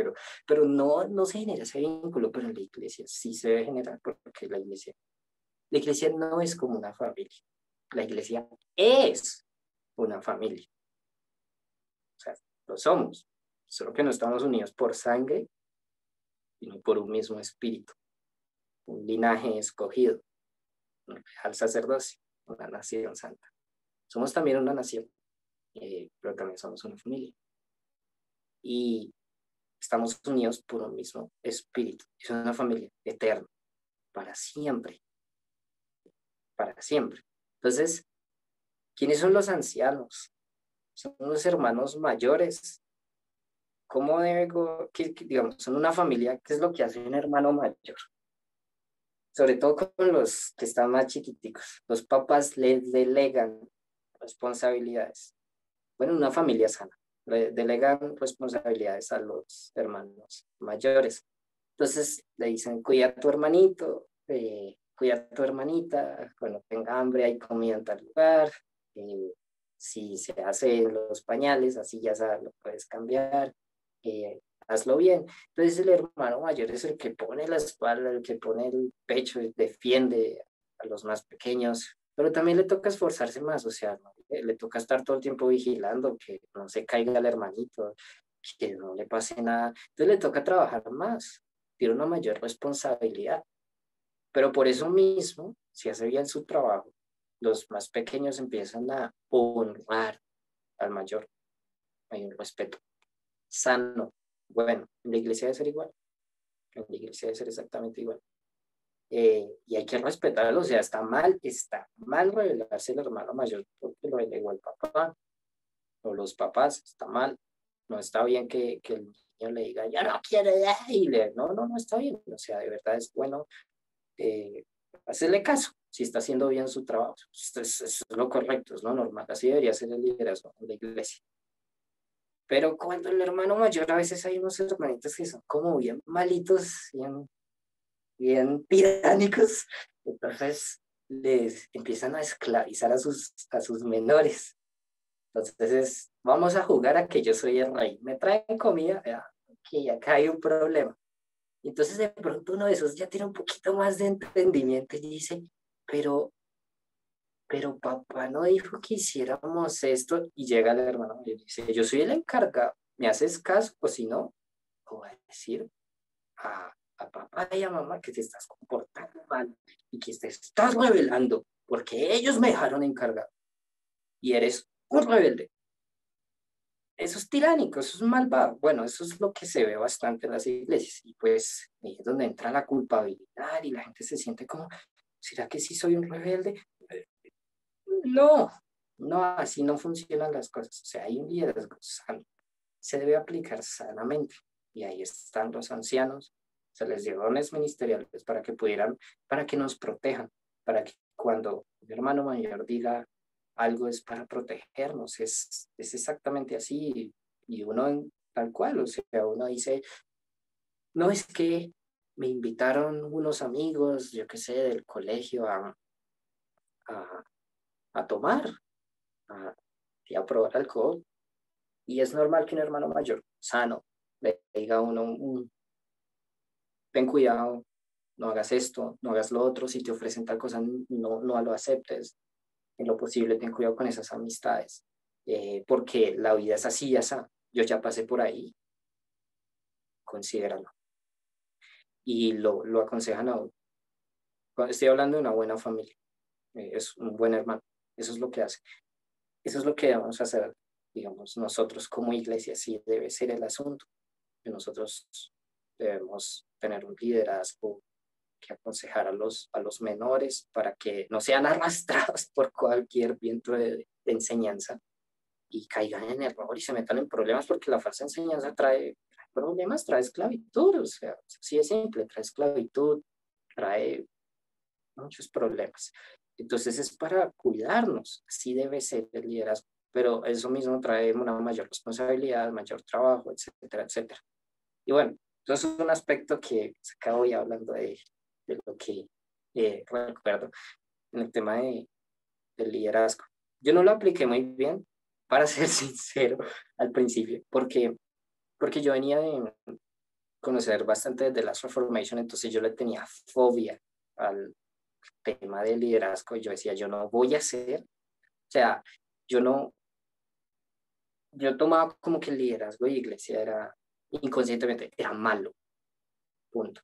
pero no se genera ese vínculo, pero en la iglesia sí se debe generar, porque la iglesia no es como una familia, la iglesia es una familia, o sea, lo somos, solo que no estamos unidos por sangre, sino por un mismo espíritu, un linaje escogido, al sacerdocio, una nación santa. Somos también una nación, pero también somos una familia. Y estamos unidos por un mismo espíritu. Es una familia eterna, para siempre, para siempre. Entonces, ¿quiénes son los ancianos? Son los hermanos mayores. ¿Cómo debe, digamos, son una familia? ¿Qué es lo que hace un hermano mayor? Sobre todo con los que están más chiquiticos. Los papás les delegan responsabilidades. Bueno, una familia sana, le delegan responsabilidades a los hermanos mayores. Entonces le dicen, cuida a tu hermanito, cuida a tu hermanita, cuando tenga hambre hay comida en tal lugar, si se hace los pañales, así ya sabes, lo puedes cambiar, hazlo bien. Entonces el hermano mayor es el que pone la espalda, el que pone el pecho, defiende a los más pequeños, pero también le toca esforzarse más, o sea, ¿no? Le toca estar todo el tiempo vigilando que no se caiga el hermanito, que no le pase nada. Entonces le toca trabajar más, tiene una mayor responsabilidad. Pero por eso mismo, si hace bien su trabajo, los más pequeños empiezan a honrar al mayor. Hay un respeto sano. Bueno, en la iglesia debe ser igual. En la iglesia debe ser exactamente igual. Y hay que respetarlo, o sea, está mal revelarse el hermano mayor porque lo delegó el papá o los papás, está mal. No está bien que el niño le diga, ya no quiero, no está bien. O sea, de verdad es bueno eh, hacerle caso si está haciendo bien su trabajo. Esto es lo correcto, es lo normal. Así debería ser el liderazgo de la iglesia. Pero cuando el hermano mayor, a veces hay unos hermanitos que son como bien malitos, bien tiránicos, entonces les empiezan a esclavizar a sus menores. Entonces vamos a jugar a que yo soy el rey. Me traen comida, que acá hay un problema. Entonces de pronto uno de esos ya tiene un poquito más de entendimiento y dice, pero pero papá no dijo que hiciéramos esto. Y llega el hermano y dice, yo soy el encargado, ¿me haces caso? O si no, voy a decir a papá y a mamá que te estás comportando mal y que te estás rebelando porque ellos me dejaron encargado y eres un rebelde. Eso es tiránico, eso es malvado. Bueno, eso es lo que se ve bastante en las iglesias y pues ahí es donde entra la culpabilidad y la gente se siente como, ¿será que sí soy un rebelde? No, no, así no funcionan las cosas. O sea, hay un liderazgo sano, se debe aplicar sanamente y ahí están los ancianos, se les dio dones ministeriales para que pudieran, para que nos protejan, para que cuando un hermano mayor diga algo es para protegernos, es exactamente así y uno tal cual, o sea, uno dice, no es que me invitaron unos amigos, yo qué sé, del colegio a, a tomar, a, y a probar alcohol. Y es normal que un hermano mayor, sano, le diga a uno, ten cuidado, no hagas esto, no hagas lo otro, si te ofrecen tal cosa, no lo aceptes, en lo posible ten cuidado con esas amistades, porque la vida es así, esa. Yo ya pasé por ahí, considéralo. Y lo aconsejan a uno. Estoy hablando de una buena familia, es un buen hermano, eso es lo que hace. Eso es lo que debemos hacer, digamos, nosotros como iglesia, sí debe ser el asunto, que nosotros debemos tener un liderazgo que aconsejar a los menores para que no sean arrastrados por cualquier viento de enseñanza y caigan en error y se metan en problemas porque la falsa enseñanza trae problemas, trae esclavitud, o sea, así es simple, trae esclavitud, trae muchos problemas. Entonces es para cuidarnos, así debe ser el liderazgo, pero eso mismo trae una mayor responsabilidad, mayor trabajo, etcétera, etcétera. Y bueno, entonces es un aspecto que acabo hoy hablando de lo que recuerdo en el tema del liderazgo. Yo no lo apliqué muy bien, para ser sincero, al principio, porque yo venía de conocer bastante de la Reformation, entonces yo le tenía fobia al tema del liderazgo y yo decía, yo no voy a ser, o sea, yo no, yo tomaba como que el liderazgo de iglesia era, inconscientemente, era malo, punto.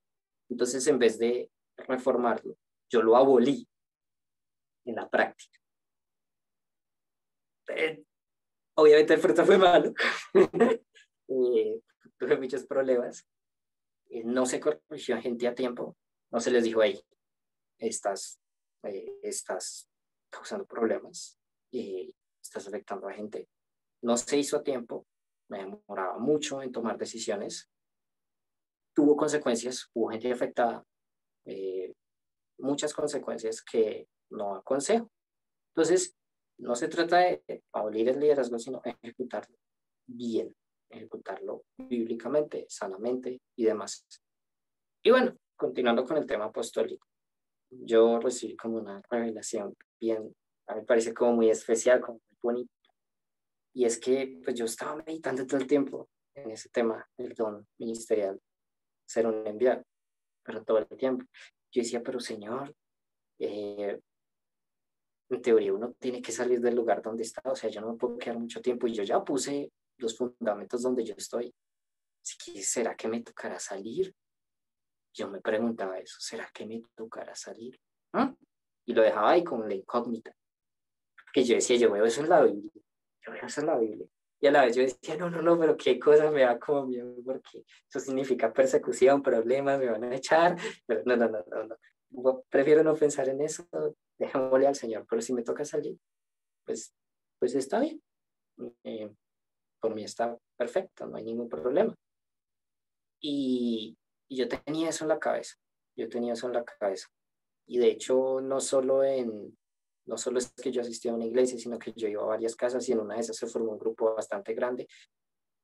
Entonces, en vez de reformarlo, yo lo abolí en la práctica. Eh, Obviamente el fruto fue malo, tuve muchos problemas, no se corrigió a gente a tiempo, no se les dijo, hey, estás causando problemas, estás afectando a gente. No se hizo a tiempo, me demoraba mucho en tomar decisiones, tuvo consecuencias, hubo gente afectada, eh, muchas consecuencias que no aconsejo. Entonces, no se trata de abolir el liderazgo, sino ejecutarlo bien, ejecutarlo bíblicamente, sanamente y demás. Y bueno, continuando con el tema apostólico, yo recibí como una revelación bien, a mí me parece como muy especial, como muy bonita. Y es que pues yo estaba meditando todo el tiempo en ese tema del don ministerial, ser un enviado, pero todo el tiempo. Yo decía, pero Señor, eh, en teoría uno tiene que salir del lugar donde está, o sea, yo no me puedo quedar mucho tiempo y yo ya puse los fundamentos donde yo estoy. Así que, ¿será que me tocará salir? Yo me preguntaba eso, ¿será que me tocará salir? ¿Ah? Y lo dejaba ahí con la incógnita, que yo decía, yo veo eso en la Biblia, yo veo eso en la Biblia. Y a la vez yo decía, no, pero qué cosa me da como miedo, porque eso significa persecución, problemas, me van a echar. Pero no. Prefiero no pensar en eso, dejémosle al Señor. Pero si me toca salir, pues, pues está bien. Eh, por mí está perfecto, no hay ningún problema. Y, y yo tenía eso en la cabeza, yo tenía eso en la cabeza. Y de hecho, no solo es que yo asistía a una iglesia, sino que yo iba a varias casas y en una de esas se formó un grupo bastante grande.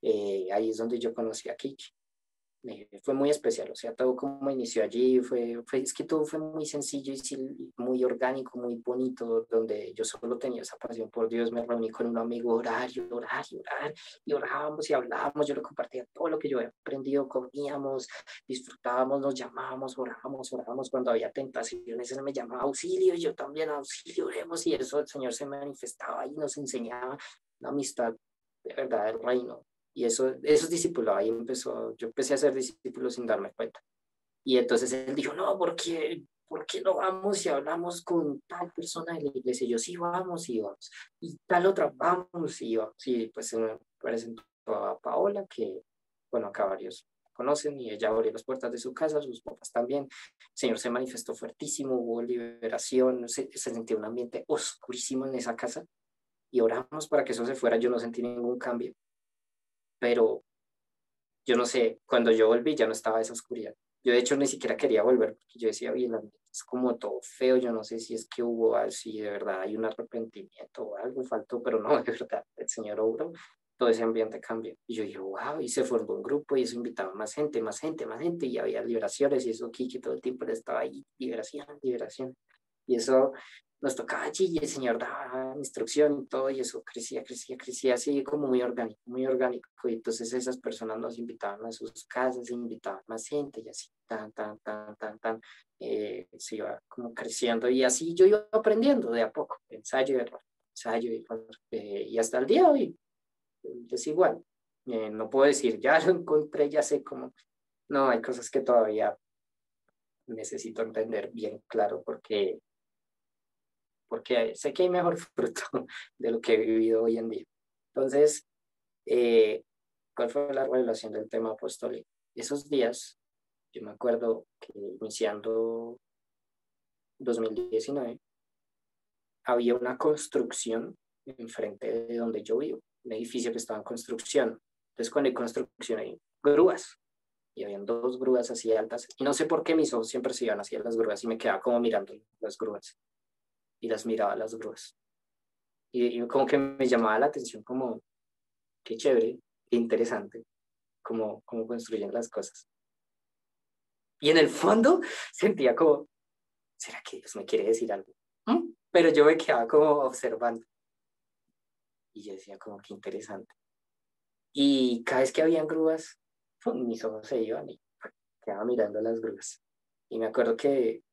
Ahí es donde yo conocí a Kiki. fue muy especial, o sea, todo como inició allí, es que todo fue muy sencillo y muy orgánico, muy bonito, donde yo solo tenía esa pasión por Dios, me reuní con un amigo, orar y orar y orar, y orábamos y hablábamos, yo le compartía todo lo que yo había aprendido, comíamos, disfrutábamos, nos llamábamos, orábamos, cuando había tentaciones, él me llamaba auxilio, y yo también auxilio, oremos, y eso el Señor se manifestaba y nos enseñaba la amistad de verdad del reino. Y eso discipulado, ahí yo empecé a ser discípulo sin darme cuenta. Y entonces él dijo, no, ¿por qué no vamos y hablamos con tal persona de la iglesia? Y yo, sí, vamos y vamos. Y tal otra, vamos y vamos. Y pues se me presentó a Paola, que, bueno, acá varios conocen, y ella abrió las puertas de su casa, sus papás también. El Señor se manifestó fuertísimo, hubo liberación, se sentía un ambiente oscurísimo en esa casa. Y oramos para que eso se fuera, yo no sentí ningún cambio. Pero yo no sé, cuando yo volví ya no estaba esa oscuridad. Yo de hecho ni siquiera quería volver porque yo decía, oye, es como todo feo, yo no sé si es que hubo algo, si de verdad hay un arrepentimiento o algo faltó, pero no, de verdad, el Señor obró, todo ese ambiente cambió. Y yo dije, wow, y se formó un grupo y eso invitaba más gente, más gente, más gente, y había liberaciones y eso Kiki todo el tiempo estaba ahí, liberación, liberación. Y eso nos tocaba allí y el Señor daba instrucción y todo, y eso crecía, así como muy orgánico, muy orgánico. Y entonces esas personas nos invitaban a sus casas, invitaban más gente y así, se iba como creciendo y así yo iba aprendiendo de a poco, ensayo y error, y hasta el día de hoy es igual. No puedo decir, ya lo encontré, ya sé cómo. No, hay cosas que todavía necesito entender bien claro porque sé que hay mejor fruto de lo que he vivido hoy en día. Entonces, eh, ¿cuál fue la revelación del tema apostólico? Esos días, yo me acuerdo que iniciando 2019, había una construcción enfrente de donde yo vivo, un edificio que estaba en construcción. Entonces, cuando hay construcción hay grúas, y habían dos grúas así altas, y no sé por qué mis ojos siempre se iban hacia las grúas y me quedaba como mirando las grúas, y las miraba a las grúas. Y como que me llamaba la atención como, qué chévere, qué interesante, cómo construyen las cosas. Y en el fondo sentía como, ¿será que Dios me quiere decir algo? Pero yo me quedaba como observando. Y yo decía como, qué interesante. Y cada vez que habían grúas, mis ojos se iban y quedaba mirando las grúas. Y me acuerdo que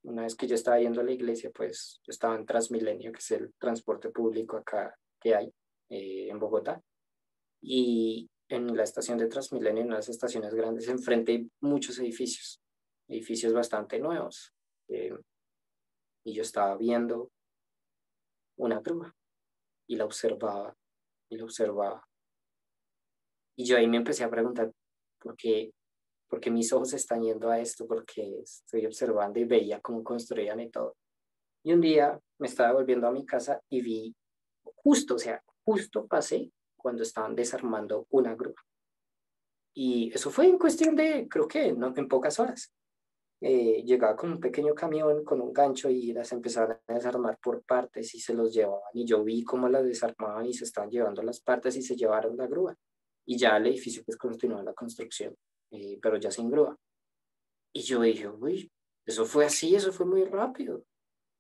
una vez que yo estaba yendo a la iglesia, pues yo estaba en Transmilenio, que es el transporte público acá que hay en Bogotá. Y en la estación de Transmilenio, en unas estaciones grandes, enfrente hay muchos edificios bastante nuevos. Eh, y yo estaba viendo una grúa y la observaba y la observaba. Y yo ahí me empecé a preguntar, ¿por qué, por qué mis ojos están yendo a esto? Porque estoy observando y veía cómo construían y todo. Y un día me estaba volviendo a mi casa y vi justo, o sea, justo pasé cuando estaban desarmando una grúa. Y eso fue en cuestión de, creo que no, en pocas horas. Llegaba con un pequeño camión, con un gancho y las empezaban a desarmar por partes y se los llevaban. Y yo vi cómo las desarmaban y se estaban llevando las partes y se llevaron la grúa. Y ya el edificio pues continuó la construcción, pero ya sin grúa. Y yo dije, uy, eso fue así, eso fue muy rápido.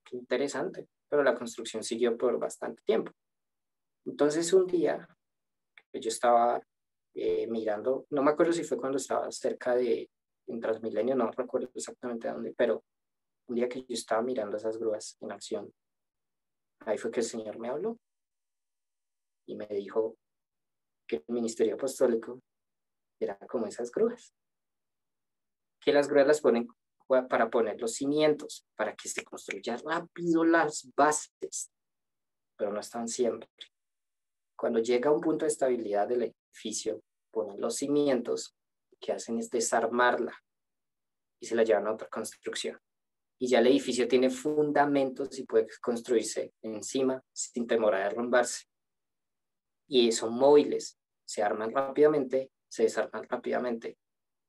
Qué interesante. Pero la construcción siguió por bastante tiempo. Entonces un día yo estaba mirando, no me acuerdo si fue cuando estaba cerca de en Transmilenio, no recuerdo exactamente dónde, pero un día que yo estaba mirando esas grúas en acción, ahí fue que el Señor me habló y me dijo que el ministerio apostólico era como esas grúas, que las grúas las ponen para poner los cimientos, para que se construyan rápido las bases, pero no están siempre. Cuando llega a un punto de estabilidad del edificio, ponen los cimientos, lo que hacen es desarmarla y se la llevan a otra construcción. Y ya el edificio tiene fundamentos y puede construirse encima sin temor a derrumbarse. Y son móviles, se arman rápidamente, se desarman rápidamente.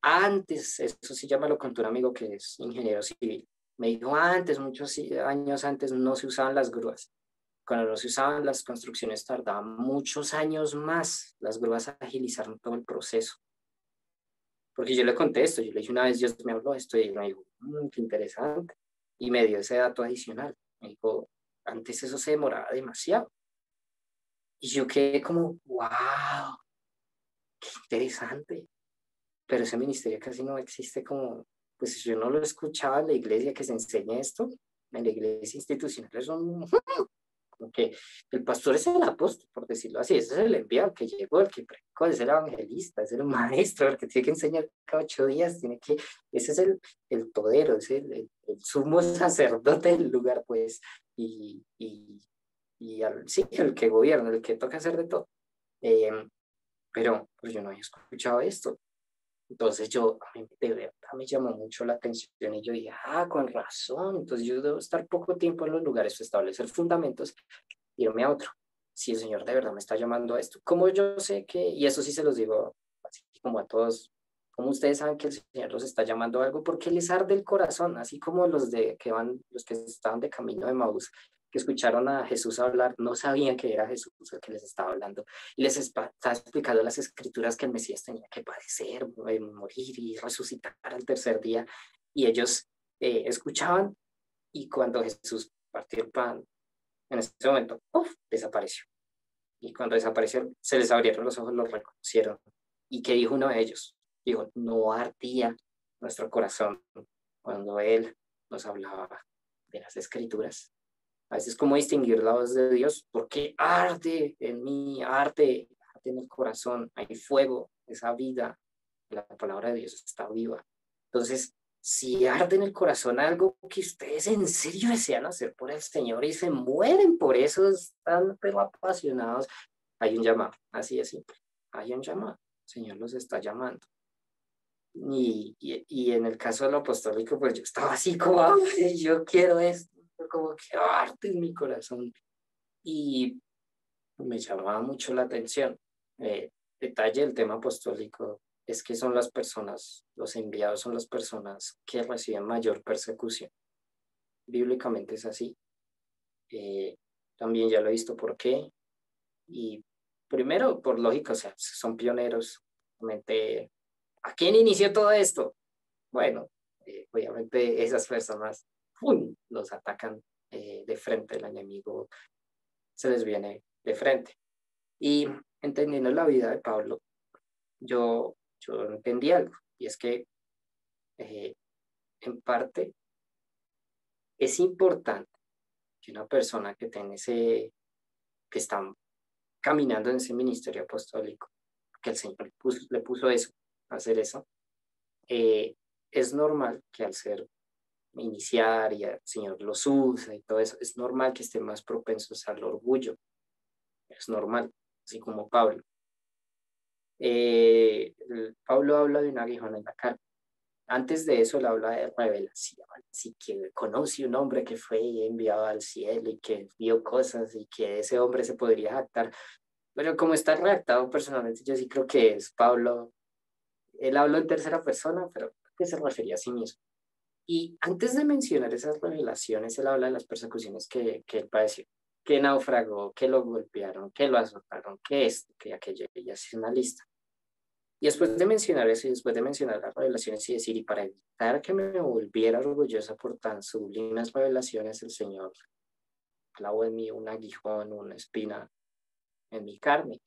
Antes, eso sí ya me lo contó un amigo que es ingeniero civil, me dijo antes, muchos años antes, no se usaban las grúas. Cuando no se usaban, las construcciones tardaban muchos años más. Las grúas agilizaron todo el proceso. porque yo le contesto, yo le dije una vez, Dios me habló esto y me dijo, qué interesante, y me dio ese dato adicional, me dijo, antes eso se demoraba demasiado, y yo quedé como, wow, qué interesante, pero ese ministerio casi no existe como, pues yo no lo escuchaba en la iglesia que se enseña esto, en la iglesia institucional son como que el pastor es el apóstol, por decirlo así, ese es el enviado que llegó, el que predicó, es el evangelista, es el maestro, el que tiene que enseñar cada 8 días, ese es el todero, es el sumo sacerdote del lugar, pues, sí, el que gobierna, el que toca hacer de todo. Eh, pero pues yo no había escuchado esto. Entonces a mí de verdad me llamó mucho la atención y yo dije, con razón, entonces yo debo estar poco tiempo en los lugares, establecer fundamentos, irme a otro. Si el Señor de verdad me está llamando a esto, como yo sé que, y eso sí se los digo así como a todos, como ustedes saben que el Señor los está llamando a algo, porque les arde el corazón, así como los que estaban de camino de Maús, que escucharon a Jesús hablar, no sabían que era Jesús el que les estaba hablando, y les estaba explicando las escrituras que el Mesías tenía que padecer, morir y resucitar al tercer día, y ellos escuchaban, y cuando Jesús partió el pan, en ese momento, ¡uf!, desapareció. Y cuando desapareció, se les abrieron los ojos, los reconocieron. ¿Y qué dijo uno de ellos? Dijo, no ardía nuestro corazón cuando Él nos hablaba de las Escrituras. A veces, ¿cómo distinguir la voz de Dios? Porque arde en mí, arde en el corazón, hay fuego, esa vida, la palabra de Dios está viva. Entonces, si arde en el corazón algo que ustedes en serio desean hacer por el Señor y se mueren por eso, están pero apasionados, hay un llamado, así de simple, hay un llamado, el Señor los está llamando. Y en el caso del apostólico, pues yo estaba así como, "Ay, yo quiero esto", como que arde en mi corazón. Y me llamaba mucho la atención. Detalle del tema apostólico es que son las personas, los enviados son las personas que reciben mayor persecución. Bíblicamente es así. Eh, También ya lo he visto por qué. Y primero, por lógica, o sea, son pioneros. Obviamente, ¿a quién inició todo esto? Bueno, obviamente esas personas ¡pum!, los atacan de frente, el enemigo se les viene de frente. Y entendiendo la vida de Pablo, yo entendí algo, y es que eh, en parte es importante que una persona que está caminando en ese ministerio apostólico, que el Señor le puso eso, hacer eso, eh, es normal que al ser iniciar y el Señor los usa y todo eso, es normal que estén más propensos al orgullo, es normal, así como Pablo. Pablo habla de un aguijón en la carne. Antes de eso, él habla de revelación, así que conoce un hombre que fue enviado al cielo y que vio cosas y que ese hombre se podría jactar. Pero como está redactado personalmente, yo sí creo que es Pablo. Él habló en tercera persona, pero que se refería a sí mismo. Y antes de mencionar esas revelaciones, él habla de las persecuciones que él padeció, que naufragó, que lo golpearon, que lo azotaron, que esto, que aquello, y así una lista. Y después de mencionar eso y después de mencionar las revelaciones y decir, y para evitar que me volviera orgullosa por tan sublimes revelaciones, el Señor clavó en mí un aguijón, una espina en mi carne.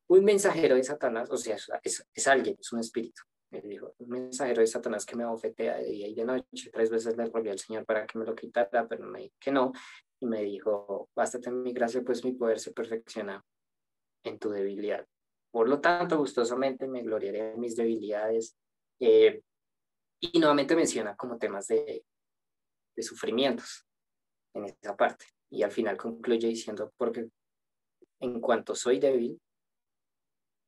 Un mensajero de Satanás, o sea, es alguien, es un espíritu. Él dijo, un mensajero de Satanás que me bofetea de día y de noche. 3 veces le rogué al Señor para que me lo quitara, pero me dijo que no. Y me dijo, bástate en mi gracia, pues mi poder se perfecciona en tu debilidad. Por lo tanto, gustosamente me gloriaré en mis debilidades. Eh, y nuevamente menciona como temas de sufrimientos en esa parte. Y al final concluye diciendo, porque en cuanto soy débil,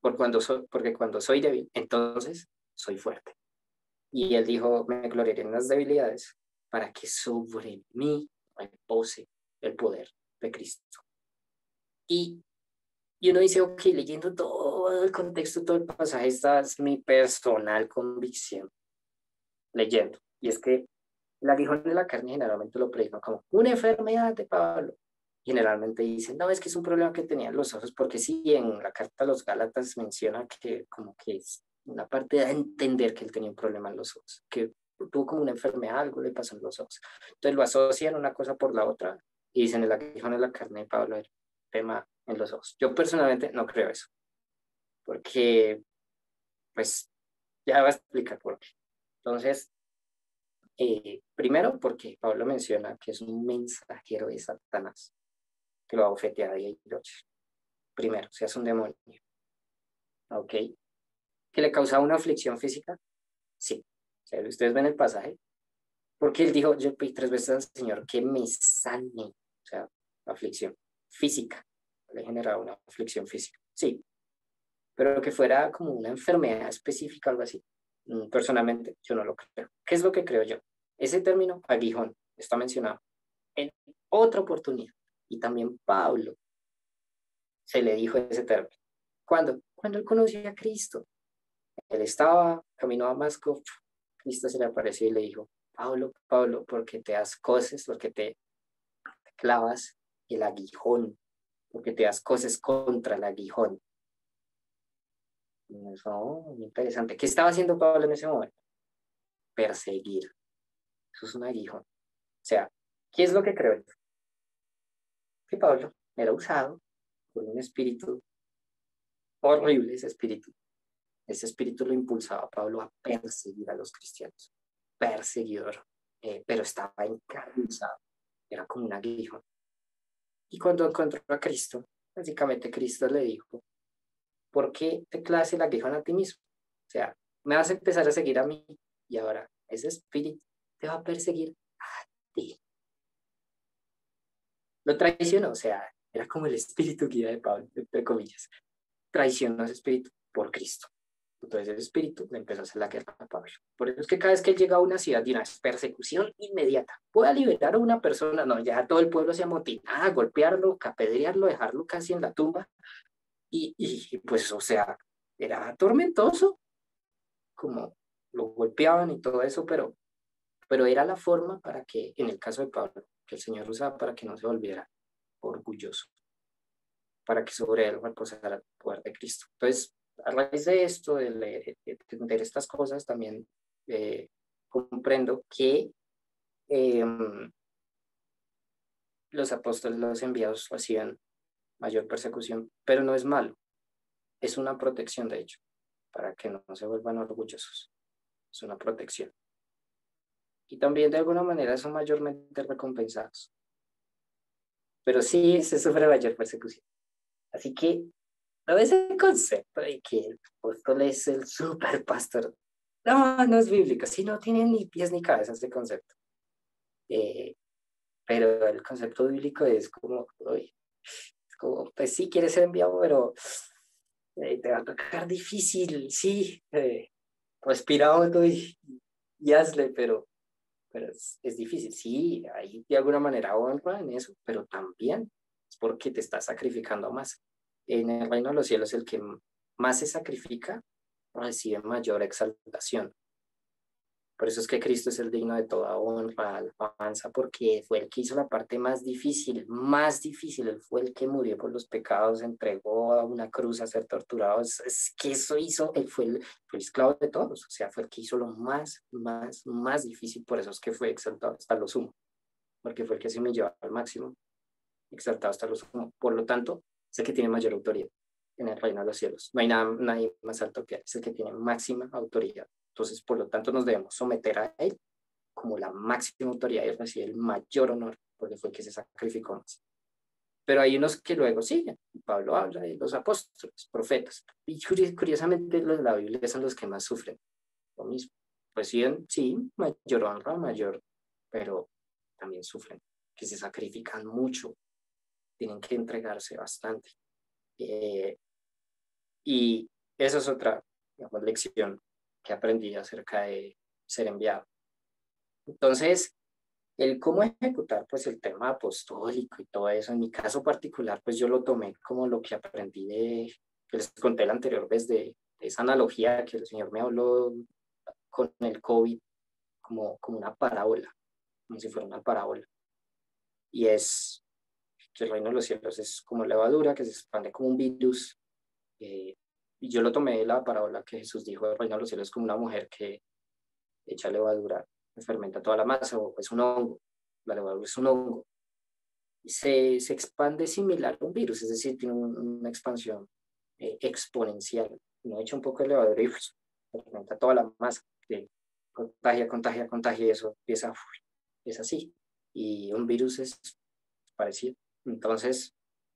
porque cuando soy débil, entonces soy fuerte. Y él dijo, me gloriaré en las debilidades para que sobre mí repose el poder de Cristo. Y uno dice, ok, leyendo todo el contexto, todo el pasaje, esta es mi personal convicción leyendo. Y es que el aguijón de la carne generalmente lo predican como una enfermedad de Pablo. Generalmente dicen, no, es que es un problema que tenían los ojos, porque sí, en la carta a los Gálatas menciona que como que una parte de entender que él tenía un problema en los ojos, que tuvo como una enfermedad, algo le pasó en los ojos. Entonces lo asocian una cosa por la otra y dicen el aguijón en la carne de Pablo era tema en los ojos. Yo personalmente no creo eso, porque pues ya voy a explicar por qué. Entonces, primero porque Pablo menciona que es un mensajero de Satanás, que lo abofetea día y noche. Primero, o sea, es un demonio, ¿ok? Que le causaba una aflicción física, sí. O sea, ustedes ven el pasaje, porque él dijo, yo pedí 3 veces al Señor que me sane, o sea, aflicción física, le generaba una aflicción física, sí, pero que fuera como una enfermedad específica, algo así. Personalmente, yo no lo creo. ¿Qué es lo que creo yo? Ese término, aguijón, está mencionado en otra oportunidad. Y también Pablo se le dijo ese término. ¿Cuándo? Cuando él conocía a Cristo. Él estaba, caminó a Damasco, Cristo se le apareció y le dijo, Pablo, Pablo, porque te das cosas, porque te clavas el aguijón, porque te das cosas contra el aguijón. Eso, muy interesante. ¿Qué estaba haciendo Pablo en ese momento? Perseguir. Eso es un aguijón. O sea, ¿qué es lo que creo? Que Pablo era usado por un espíritu horrible, ese espíritu. Ese espíritu lo impulsaba a Pablo a perseguir a los cristianos. Perseguidor. Pero estaba encarnizado. Era como un aguijón. Y cuando encontró a Cristo, básicamente Cristo le dijo, ¿por qué te clavas el aguijón a ti mismo? O sea, me vas a empezar a seguir a mí y ahora ese espíritu te va a perseguir a ti. Lo traicionó, o sea, era como el espíritu guía de Pablo, entre comillas. Traicionó a ese espíritu por Cristo. Entonces el espíritu le empezó a hacer la guerra a Pablo. Por eso es que cada vez que él llega a una ciudad de una persecución inmediata, pueda liberar a una persona, no, ya todo el pueblo se amotinaba, golpearlo, apedrearlo, dejarlo casi en la tumba. Y pues, o sea, era tormentoso, como lo golpeaban y todo eso, pero era la forma para que, en el caso de Pablo, que el Señor usaba para que no se volviera orgulloso, para que sobre él reposara el poder de Cristo. Entonces, a raíz de esto, de leer, de entender estas cosas, también comprendo que eh, los apóstoles, los enviados, reciben mayor persecución, pero no es malo, es una protección, de hecho, para que no se vuelvan orgullosos. Es una protección. Y también de alguna manera son mayormente recompensados. Pero sí se sufre mayor persecución. Así que no ese concepto de que el apóstol es el super pastor. No, no es bíblico. Sí, no tiene ni pies ni cabeza ese concepto. Eh, pero el concepto bíblico es como, uy, es como, pues sí, quieres ser enviado, pero te va a tocar difícil, sí. Respira hondo y hazle, pero es difícil. Sí, hay de alguna manera honra en eso, pero también es porque te estás sacrificando más. En el reino de los cielos, el que más se sacrifica recibe mayor exaltación. Por eso es que Cristo es el digno de toda honra, alabanza, porque fue el que hizo la parte más difícil, más difícil. Él fue el que murió por los pecados, se entregó a una cruz a ser torturado. Es que eso hizo, él fue el esclavo de todos, o sea, fue el que hizo lo más difícil. Por eso es que fue exaltado hasta lo sumo, porque fue el que se humilló al máximo, exaltado hasta lo sumo. Por lo tanto, es el que tiene mayor autoridad en el reino de los cielos. No hay nadie más alto que él, es el que tiene máxima autoridad. Entonces, por lo tanto, nos debemos someter a él como la máxima autoridad y recibe el mayor honor, porque fue el que se sacrificó más. Pero hay unos que luego siguen. Pablo habla de los apóstoles, profetas. Y curiosamente los de la Biblia son los que más sufren. Lo mismo. Reciben, sí, mayor honra, mayor, pero también sufren, que se sacrifican mucho, tienen que entregarse bastante. Eh, y esa es otra, digamos, lección que aprendí acerca de ser enviado. Entonces, el cómo ejecutar pues el tema apostólico y todo eso, en mi caso particular, pues yo lo tomé como lo que aprendí que les conté la anterior vez de esa analogía que el Señor me habló con el COVID, como una parábola, como si fuera una parábola. Y es que el reino de los cielos es como levadura que se expande como un virus, eh, Y yo lo tomé de la parábola que Jesús dijo, el reino de los cielos es como una mujer que echa levadura, que fermenta toda la masa, o es un hongo. La levadura es un hongo. Y se expande similar a un virus, es decir, tiene una expansión exponencial. Uno echa un poco de levadura y fermenta toda la masa, que contagia, contagia, contagia, y eso empieza, es así. Y un virus es parecido. Entonces,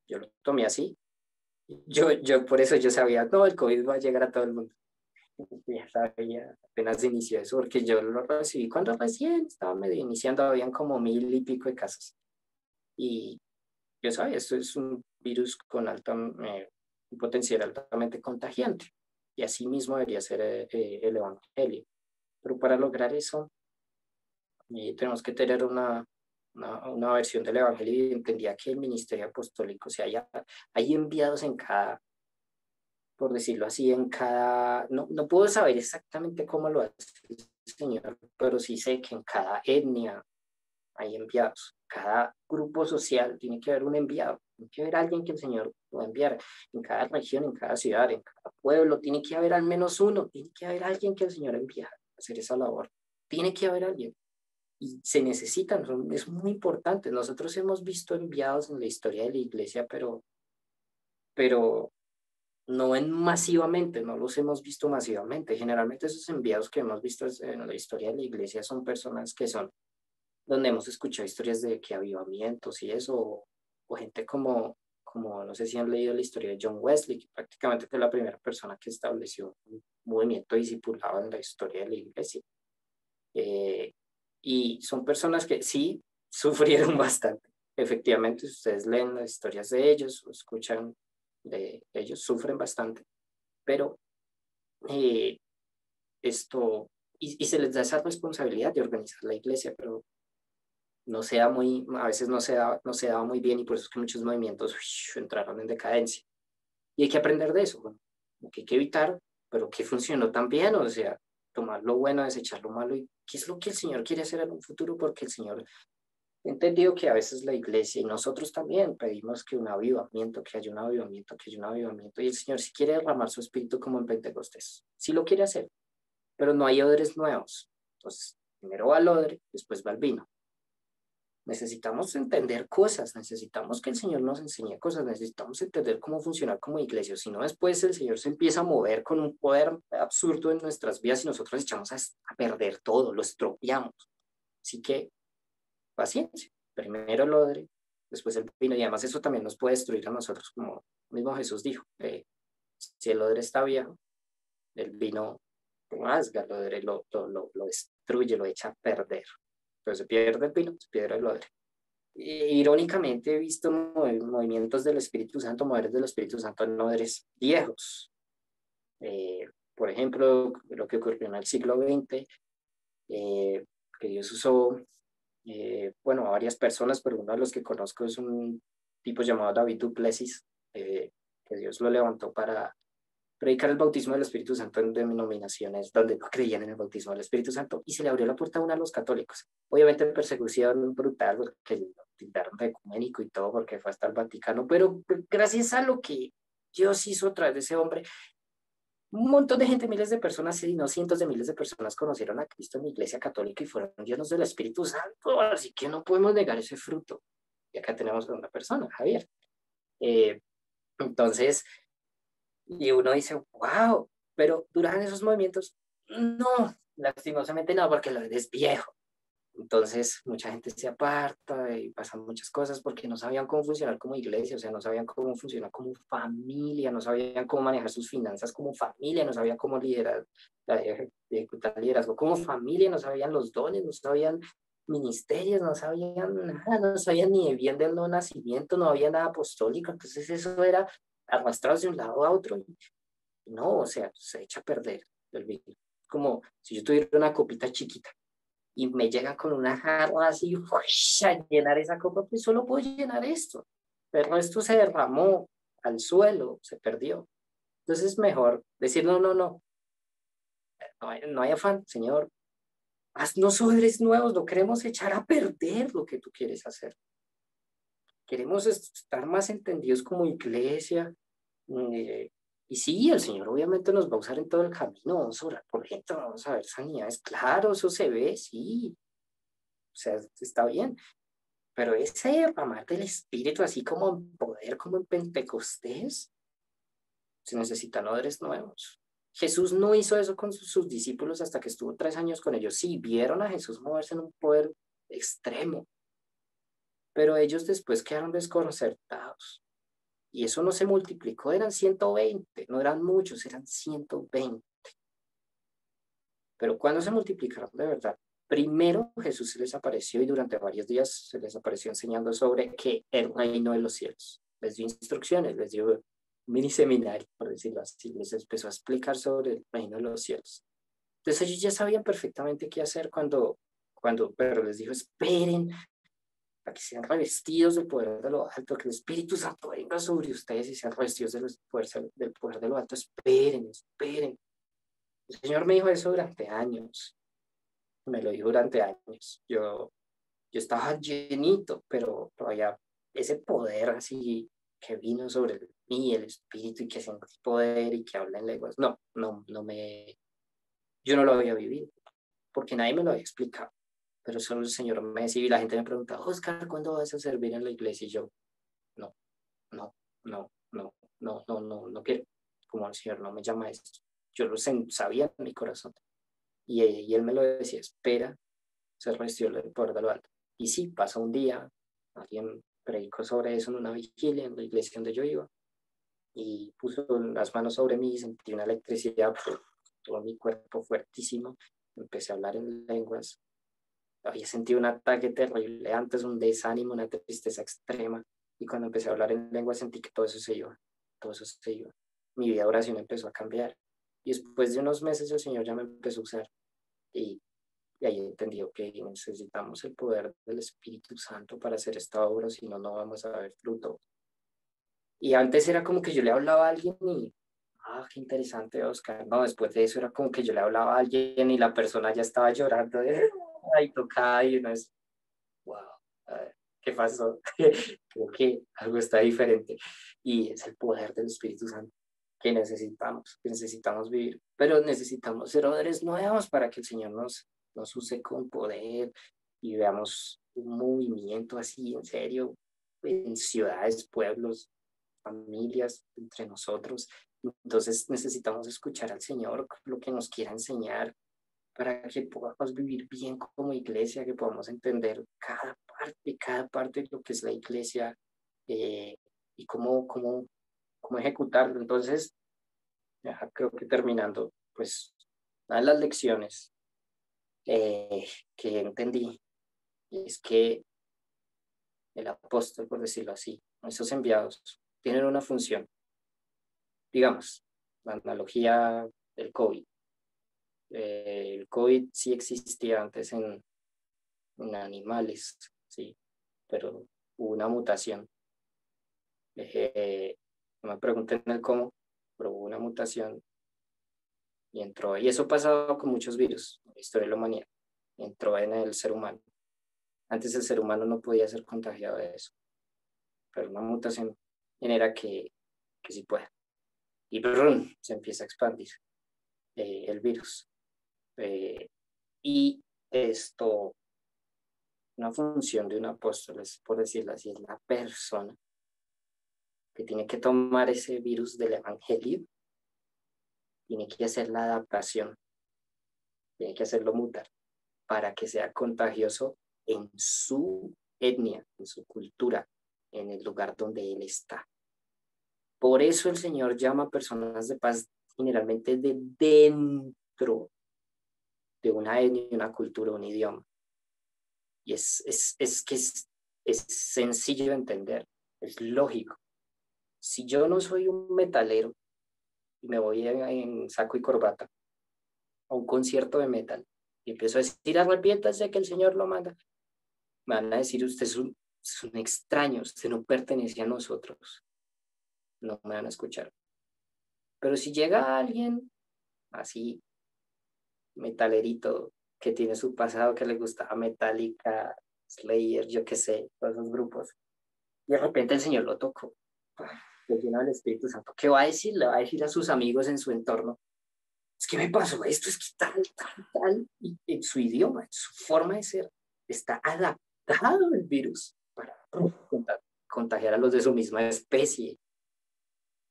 yo lo tomé así. Yo por eso yo sabía, no, el COVID va a llegar a todo el mundo. Ya sabía, apenas inició eso, porque yo lo recibí cuando recién estaba medio iniciando, habían como 1000 y pico de casos. Y yo sabía, esto es un virus con un potencial altamente contagiante. Y así mismo debería ser el Evangelio. Pero para lograr eso, tenemos que tener una versión del Evangelio y entendía que el ministerio apostólico, o sea, hay enviados en cada, por decirlo así, en cada, no puedo saber exactamente cómo lo hace el Señor, pero sí sé que en cada etnia hay enviados. Cada grupo social tiene que haber un enviado. Tiene que haber alguien que el Señor va a enviar. En cada región, en cada ciudad, en cada pueblo, tiene que haber al menos uno. Tiene que haber alguien que el Señor envía a hacer esa labor. Tiene que haber alguien. Y se necesitan, es muy importante. Nosotros hemos visto enviados en la historia de la iglesia, pero no en masivamente, no los hemos visto masivamente. Generalmente esos enviados que hemos visto en la historia de la iglesia son personas que son donde hemos escuchado historias de que avivamientos y eso, o gente como, no sé si han leído la historia de John Wesley, que prácticamente fue la primera persona que estableció un movimiento discipulado en la historia de la iglesia. Eh, y son personas que sí sufrieron bastante. Efectivamente, si ustedes leen las historias de ellos o escuchan de ellos, sufren bastante, pero eh, esto, y se les da esa responsabilidad de organizar la iglesia, pero no se da muy, a veces no se daba muy bien y por eso es que muchos movimientos entraron en decadencia. Y hay que aprender de eso, bueno, lo que hay que evitar, pero que funcionó tan bien, o sea, tomar lo bueno, desechar lo malo y qué es lo que el Señor quiere hacer en un futuro, porque el Señor ha entendido que a veces la iglesia y nosotros también pedimos que un avivamiento, que haya un avivamiento, que haya un avivamiento, y el Señor si quiere derramar su espíritu como en Pentecostés, sí lo quiere hacer, pero no hay odres nuevos. Entonces, primero va el odre, después va el vino. Necesitamos entender cosas, necesitamos que el Señor nos enseñe cosas, necesitamos entender cómo funcionar como iglesia, si no después el Señor se empieza a mover con un poder absurdo en nuestras vidas y nosotros echamos a perder todo, lo estropeamos. Así que paciencia, primero el odre, después el vino y además eso también nos puede destruir a nosotros, como mismo Jesús dijo, si el odre está viejo, el vino rasga el odre, lo destruye, lo echa a perder. Entonces se pierde el vino, se pierde el odre. Irónicamente he visto movimientos del Espíritu Santo, moveres del Espíritu Santo en odres viejos. Por ejemplo, lo que ocurrió en el siglo XX, que Dios usó, bueno, a varias personas, pero uno de los que conozco es un tipo llamado David Duplessis, que Dios lo levantó para predicar el bautismo del Espíritu Santo en denominaciones donde no creían en el bautismo del Espíritu Santo y se le abrió la puerta a uno a los católicos. Obviamente persecución brutal, porque lo tildaron de ecuménico y todo, porque fue hasta el Vaticano, pero gracias a lo que Dios hizo a través de ese hombre, un montón de gente, miles de personas, y no cientos de miles de personas conocieron a Cristo en la Iglesia Católica y fueron llenos del Espíritu Santo, así que no podemos negar ese fruto. Y acá tenemos a una persona, Javier. Eh, entonces, y uno dice, wow, pero duran esos movimientos. No, lastimosamente no, porque lo es viejo. Entonces, mucha gente se aparta y pasan muchas cosas porque no sabían cómo funcionar como iglesia, o sea, no sabían cómo funcionar como familia, no sabían cómo manejar sus finanzas como familia, no sabían cómo liderar, ejecutar liderazgo como familia, no sabían los dones, no sabían ministerios, no sabían nada, no sabían ni bien del no nacimiento, no había nada apostólico, entonces eso era arrastrados de un lado a otro. Y no, o sea, se echa a perder el vino. Como si yo tuviera una copita chiquita y me llega con una jarra así a llenar esa copa, pues solo puedo llenar esto. El resto se derramó al suelo, se perdió. Entonces es mejor decir, no, no, no, no hay afán, Señor, haznos odres nuevos, no queremos echar a perder lo que tú quieres hacer. Queremos estar más entendidos como iglesia, Y sí, el Señor obviamente nos va a usar en todo el camino, vamos a orar por gente, vamos a ver sanidades, claro, eso se ve, sí, o sea, está bien, pero ese derramar del Espíritu, así como en poder, como en Pentecostés, se necesitan odres nuevos. Jesús no hizo eso con sus discípulos hasta que estuvo 3 años con ellos. Sí, vieron a Jesús moverse en un poder extremo, pero ellos después quedaron desconcertados. Y eso no se multiplicó, eran 120, no eran muchos, eran 120. Pero cuando se multiplicaron de verdad, primero Jesús se les apareció y durante varios días se les apareció enseñando sobre qué el reino de los cielos. Les dio instrucciones, les dio un mini seminario, por decirlo así, les empezó a explicar sobre el reino de los cielos. Entonces ellos ya sabían perfectamente qué hacer pero les dijo, esperen a que sean revestidos del poder de lo alto, que el Espíritu Santo venga sobre ustedes y sean revestidos del poder de lo alto. Esperen, esperen. El Señor me dijo eso durante años, me lo dijo durante años. Yo estaba llenito, pero todavía ese poder así que vino sobre mí, el Espíritu, y que sentí poder y que habla en lenguas, yo no lo había vivido, porque nadie me lo había explicado. Pero solo el Señor me decía y la gente me preguntaba, Oscar, ¿cuándo vas a servir en la iglesia? Y yo, no, no, no quiero. Como el Señor no me llama a esto. Yo sabía en mi corazón. Y él me lo decía, espera, se restió el poder de lo alto. Y sí, pasó un día, alguien predicó sobre eso en una vigilia en la iglesia donde yo iba, y puso las manos sobre mí y sentí una electricidad, todo mi cuerpo fuertísimo, empecé a hablar en lenguas, había sentido un ataque terrible antes, un desánimo, una tristeza extrema, y cuando empecé a hablar en lengua sentí que todo eso se iba, todo eso se iba. Mi vida de oración empezó a cambiar, y después de unos meses el Señor ya me empezó a usar, y, y ahí entendí que necesitamos el poder del Espíritu Santo para hacer esta obra, si no, no vamos a ver fruto. Y antes era como que yo le hablaba a alguien y, qué interesante, Oscar. No, después de eso era como que yo le hablaba a alguien y la persona ya estaba llorando, ahí tocada y uno es, wow, ¿qué pasó? Creo que algo está diferente. Y es el poder del Espíritu Santo que necesitamos vivir, pero necesitamos ser odres nuevos para que el Señor nos use con poder y veamos un movimiento así, en serio, en ciudades, pueblos, familias, entre nosotros. Entonces necesitamos escuchar al Señor lo que nos quiera enseñar para que podamos vivir bien como iglesia, que podamos entender cada parte de lo que es la iglesia y cómo ejecutarlo. Entonces, ya creo que terminando, pues, una de las lecciones que entendí es que el apóstol, por decirlo así, esos enviados, tienen una función. Digamos, la analogía del COVID. El COVID sí existía antes en animales, sí, pero hubo una mutación. No me pregunten el cómo, pero hubo una mutación y entró, y eso ha pasado con muchos virus en la historia de la humanidad, entró en el ser humano. Antes el ser humano no podía ser contagiado de eso, pero una mutación genera que sí pueda. Y ¡brum! Se empieza a expandir el virus. Y esto, una función de un apóstol, es, por decirlo así, es la persona que tiene que tomar ese virus del evangelio, tiene que hacer la adaptación, tiene que hacerlo mutar para que sea contagioso en su etnia, en su cultura, en el lugar donde él está. Por eso el Señor llama a personas de paz generalmente de dentro de una etnia, una cultura, un idioma. Y es sencillo de entender, es lógico. Si yo no soy un metalero y me voy en saco y corbata a un concierto de metal y empiezo a decir, arrepiéntase que el Señor lo manda, me van a decir, usted es un extraño, usted no pertenece a nosotros, no me van a escuchar. Pero si llega alguien así, metalerito, que tiene su pasado, que le gustaba Metallica, Slayer, yo qué sé, todos esos grupos, y de repente el Señor lo tocó, pues, lleno del Espíritu Santo, ¿qué va a decir? Le va a decir a sus amigos en su entorno, es que me pasó esto, es que tal, y en su idioma, en su forma de ser, está adaptado el virus para contagiar a los de su misma especie.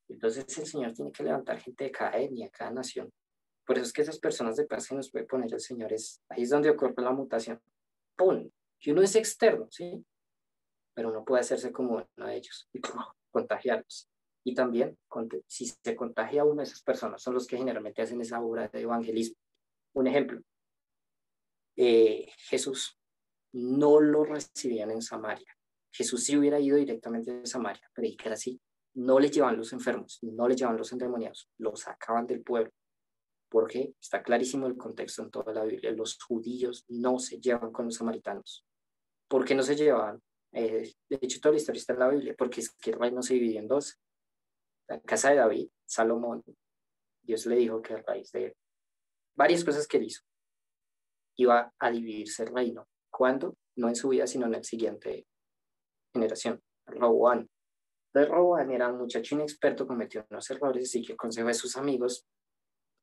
Entonces el Señor tiene que levantar gente de cada etnia, cada nación. Por eso es que esas personas de paz que nos puede poner el Señor, ahí es donde ocurre la mutación. ¡Pum! Que uno es externo, ¿sí? Pero uno puede hacerse como uno de ellos y contagiarlos. Y también, si se contagia a una de esas personas, son los que generalmente hacen esa obra de evangelismo. Un ejemplo, Jesús no lo recibían en Samaria. Jesús sí hubiera ido directamente a Samaria, predicar así. No le llevan los enfermos, no le llevan los endemoniados, los sacaban del pueblo. Porque está clarísimo el contexto en toda la Biblia. Los judíos no se llevan con los samaritanos. ¿Por qué no se llevaban? De hecho, toda la historia está en la Biblia, porque es que el reino se dividió en dos. La casa de David, Salomón, Dios le dijo que a raíz de varias cosas que él hizo, iba a dividirse el reino. ¿Cuándo? No en su vida, sino en la siguiente generación. Roboán. Entonces, Roboán era un muchacho inexperto, cometió unos errores, así que el consejo de sus amigos,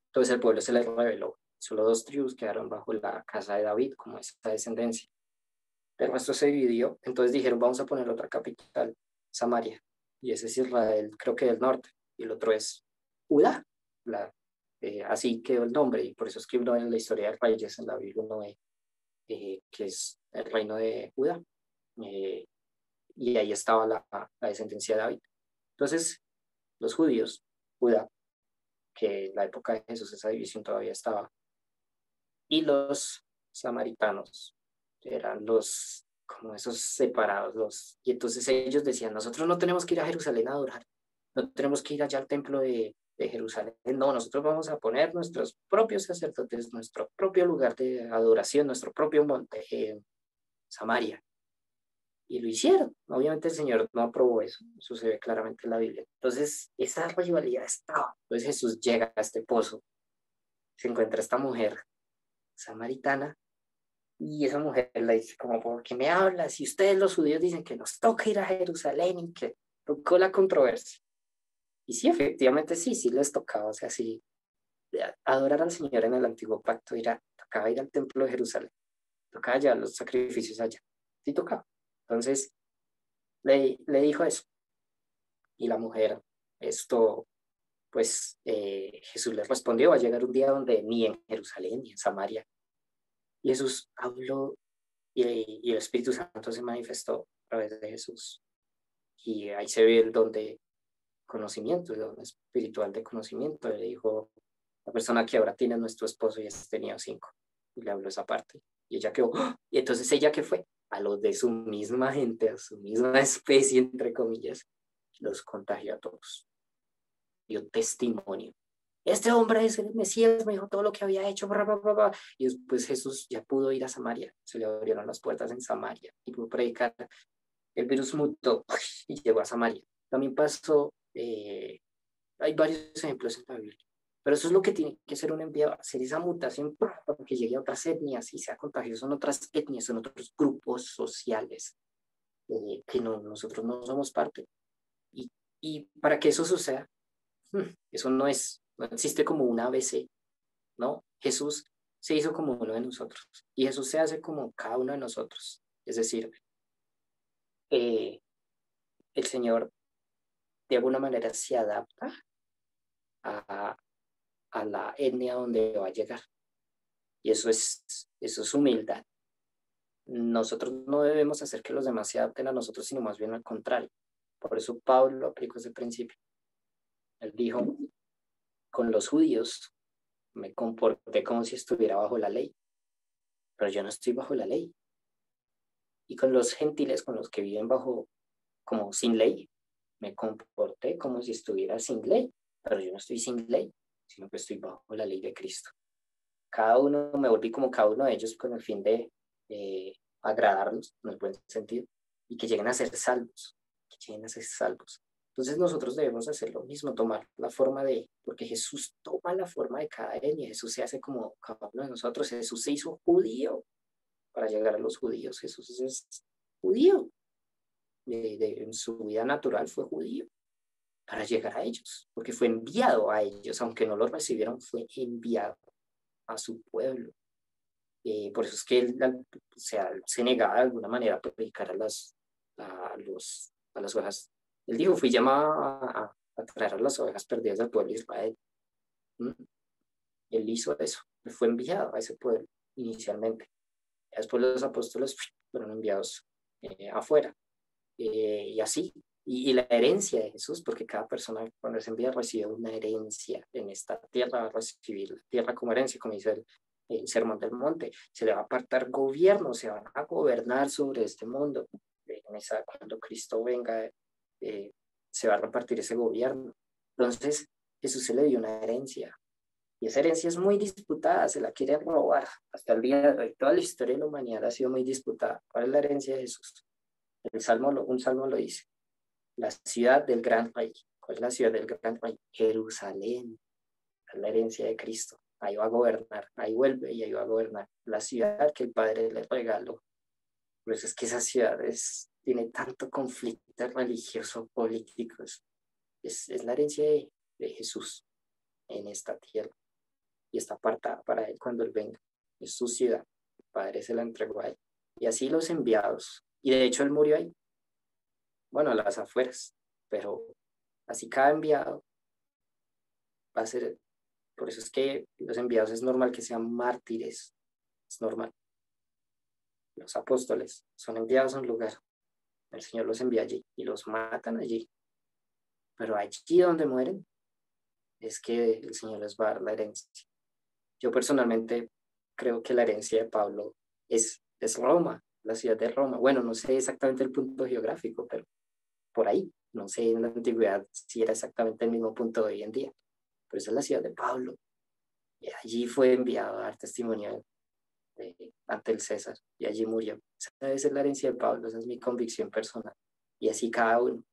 entonces el pueblo se les reveló. Solo 2 tribus quedaron bajo la casa de David, como esa descendencia. El resto se dividió, entonces dijeron, vamos a poner otra capital, Samaria, y ese es Israel, creo que del norte, y el otro es Judá. Así quedó el nombre, y por eso es que uno en la historia de reyes en la Biblia uno ve que es el reino de Judá, y ahí estaba la descendencia de David. Entonces, los judíos, Judá, que en la época de Jesús esa división todavía estaba, y los samaritanos, eran los como esos separados, y entonces ellos decían, nosotros no tenemos que ir a Jerusalén a adorar, no tenemos que ir allá al templo de Jerusalén, no, nosotros vamos a poner nuestros propios sacerdotes, nuestro propio lugar de adoración, nuestro propio monte, Samaria, y lo hicieron. Obviamente el Señor no aprobó eso, eso se ve claramente en la Biblia. Entonces, esa rivalidad estaba. Entonces Jesús llega a este pozo, se encuentra esta mujer samaritana, y esa mujer le dice como, ¿por qué me hablas? Y ustedes los judíos dicen que nos toca ir a Jerusalén y que tocó la controversia. Y sí, efectivamente sí les tocaba, o sea, sí, adorar al Señor en el antiguo pacto, tocaba ir al templo de Jerusalén, tocaba llevar los sacrificios allá, sí tocaba. Entonces le dijo eso, y la mujer, esto, pues Jesús le respondió, va a llegar un día donde ni en Jerusalén ni en Samaria. Y Jesús habló y el Espíritu Santo se manifestó a través de Jesús. Y ahí se ve el don de conocimiento, el don espiritual de conocimiento. Le dijo, la persona que ahora tiene nuestro esposo y este tenía 5. Y le habló esa parte. Y ella quedó, ¡oh! Y entonces ella ¿qué fue? A los de su misma gente, a su misma especie, entre comillas, los contagió a todos. Dio testimonio. Este hombre es el Mesías, me dijo todo lo que había hecho, bla, bla, bla, bla. Y después Jesús ya pudo ir a Samaria, se le abrieron las puertas en Samaria y pudo predicar. El virus mutó y llegó a Samaria. También pasó, hay varios ejemplos en la Biblia, pero eso es lo que tiene que ser un enviado, hacer esa mutación para que llegue a otras etnias y sea contagioso en otras etnias, en otros grupos sociales que nosotros no somos parte. Y, y para que eso suceda, eso no existe como un ABC, ¿no? Jesús se hizo como uno de nosotros y Jesús se hace como cada uno de nosotros. Es decir, eh, el Señor de alguna manera se adapta a, a la etnia donde va a llegar. Y eso es humildad. Nosotros no debemos hacer que los demás se adapten a nosotros, sino más bien al contrario. Por eso Pablo aplicó ese principio. Él dijo, con los judíos me comporté como si estuviera bajo la ley, pero yo no estoy bajo la ley. Y con los gentiles, con los que viven bajo, como sin ley, me comporté como si estuviera sin ley, pero yo no estoy sin ley, sino que estoy bajo la ley de Cristo. Cada uno, me volví como cada uno de ellos con el fin de agradarlos, en el buen sentido, y que lleguen a ser salvos, que lleguen a ser salvos. Entonces nosotros debemos hacer lo mismo, tomar la forma porque Jesús toma la forma de cada etnia, Jesús se hace como cada uno de nosotros, Jesús se hizo judío para llegar a los judíos, Jesús es judío, en su vida natural fue judío, para llegar a ellos, porque fue enviado a ellos, aunque no lo recibieron, fue enviado a su pueblo. Por eso es que él, o sea, él se negaba de alguna manera a predicar a las ovejas. Él dijo, fui llamado a traer a las ovejas perdidas del pueblo de Israel. ¿Mm? Él hizo eso, él fue enviado a ese pueblo inicialmente. Después los apóstoles fueron enviados afuera. Y así. Y la herencia de Jesús, porque cada persona cuando es enviada recibe una herencia en esta tierra, va a recibir la tierra como herencia, como dice el Sermón del Monte. Se le va a apartar gobierno, se van a gobernar sobre este mundo. Cuando Cristo venga, se va a repartir ese gobierno. Entonces, Jesús se le dio una herencia. Y esa herencia es muy disputada, se la quieren robar. Hasta el día de hoy, toda la historia de la humanidad ha sido muy disputada. ¿Cuál es la herencia de Jesús? Un salmo lo dice. La ciudad del gran rey. ¿Cuál es la ciudad del gran rey? Jerusalén. Es la herencia de Cristo. Ahí va a gobernar. Ahí vuelve y ahí va a gobernar. La ciudad que el Padre le regaló. Por eso es que esa ciudad tiene tanto conflicto religioso, político. Es la herencia de Jesús en esta tierra. Y está apartada para él cuando él venga. Es su ciudad. El Padre se la entregó a él. Y así los enviados. Y de hecho él murió ahí. Bueno, a las afueras. Pero así cada enviado va a ser. Por eso es que los enviados es normal que sean mártires. Es normal. Los apóstoles son enviados a un lugar. El Señor los envía allí y los matan allí. Pero allí donde mueren es que el Señor les va a dar la herencia. Yo personalmente creo que la herencia de Pablo es Roma, la ciudad de Roma. Bueno, no sé exactamente el punto geográfico, pero por ahí. No sé en la antigüedad si era exactamente el mismo punto de hoy en día. Pero esa es la ciudad de Pablo. Y allí fue enviado a dar testimonio ante el César y allí murió. Esa es la herencia de Pablo, esa es mi convicción personal. Y así cada uno.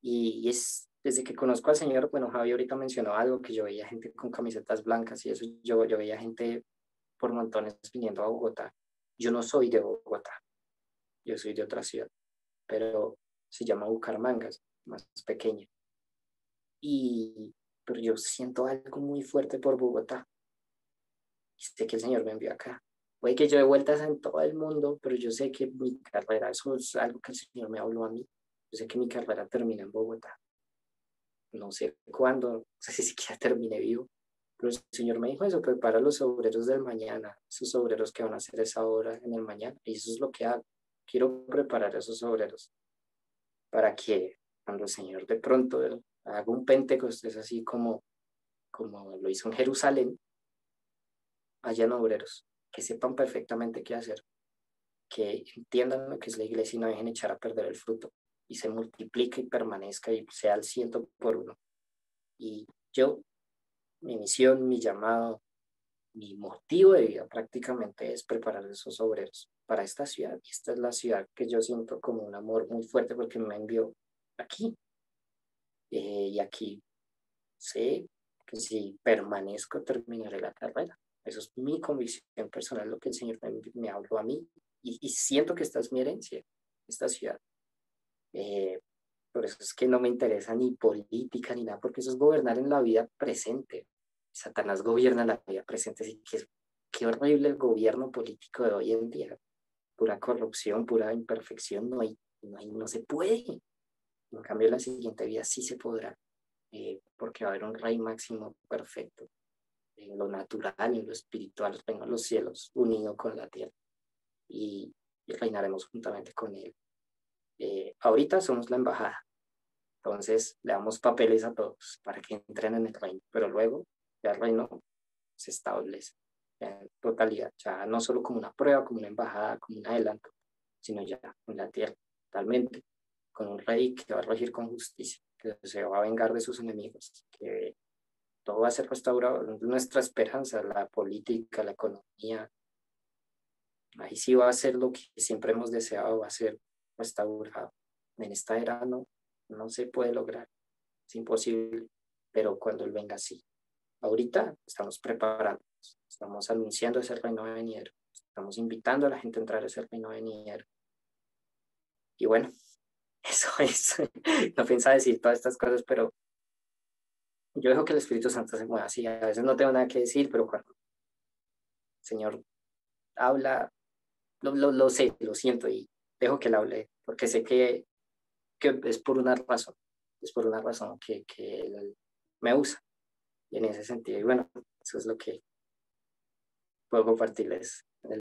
Y es desde que conozco al Señor, bueno, Javi ahorita mencionó algo, que yo veía gente con camisetas blancas y eso, yo veía gente por montones viniendo a Bogotá. Yo no soy de Bogotá, yo soy de otra ciudad, pero se llama Bucaramanga, más pequeña. Pero yo siento algo muy fuerte por Bogotá. Y sé que el Señor me envió acá. Puede que yo dé vueltas en todo el mundo, pero yo sé que mi carrera, eso es algo que el Señor me habló a mí. Yo sé que mi carrera termina en Bogotá. No sé cuándo, no sé si siquiera termine vivo. Pero el Señor me dijo eso, prepara a los obreros del mañana, esos obreros que van a hacer esa obra en el mañana. Y eso es lo que hago. Quiero preparar a esos obreros para que cuando el Señor de pronto haga un Pentecostés así como lo hizo en Jerusalén, hayan obreros que sepan perfectamente qué hacer, que entiendan lo que es la iglesia y no dejen echar a perder el fruto y se multiplique y permanezca y sea al 100 por 1. Y yo, mi misión, mi llamado, mi motivo de vida prácticamente es preparar a esos obreros para esta ciudad. Y esta es la ciudad que yo siento como un amor muy fuerte porque me envió aquí. Y aquí sé que si permanezco terminaré la carrera. Eso es mi convicción personal, lo que el Señor me habló a mí. Y siento que esta es mi herencia, esta ciudad. Eh, por eso es que no me interesa ni política ni nada, porque eso es gobernar en la vida presente. Satanás gobierna la vida presente, así que qué horrible el gobierno político de hoy en día. Pura corrupción, pura imperfección, no se puede. En cambio, en la siguiente vida sí se podrá, porque va a haber un rey máximo perfecto, en lo natural, en lo espiritual, reino de los cielos, unido con la tierra, y reinaremos juntamente con él. Ahorita somos la embajada, entonces le damos papeles a todos para que entren en el reino, pero luego ya el reino se establece en totalidad, ya no solo como una prueba, como una embajada, como un adelanto, sino ya en la tierra, totalmente, con un rey que va a regir con justicia, que se va a vengar de sus enemigos, que todo va a ser restaurado. Nuestra esperanza, la política, la economía, ahí sí va a ser lo que siempre hemos deseado, va a ser restaurado. En esta era no se puede lograr, es imposible, pero cuando Él venga sí. Ahorita estamos preparando, estamos anunciando ese reino venidero, estamos invitando a la gente a entrar a ese reino venidero. Y bueno, Eso es. No pensaba decir todas estas cosas, pero yo dejo que el Espíritu Santo se mueva así. A veces no tengo nada que decir, pero cuando el Señor habla, lo sé, lo siento y dejo que él hable, porque sé que es por una razón, es por una razón que él me usa. Y en ese sentido, y bueno, eso es lo que puedo compartirles.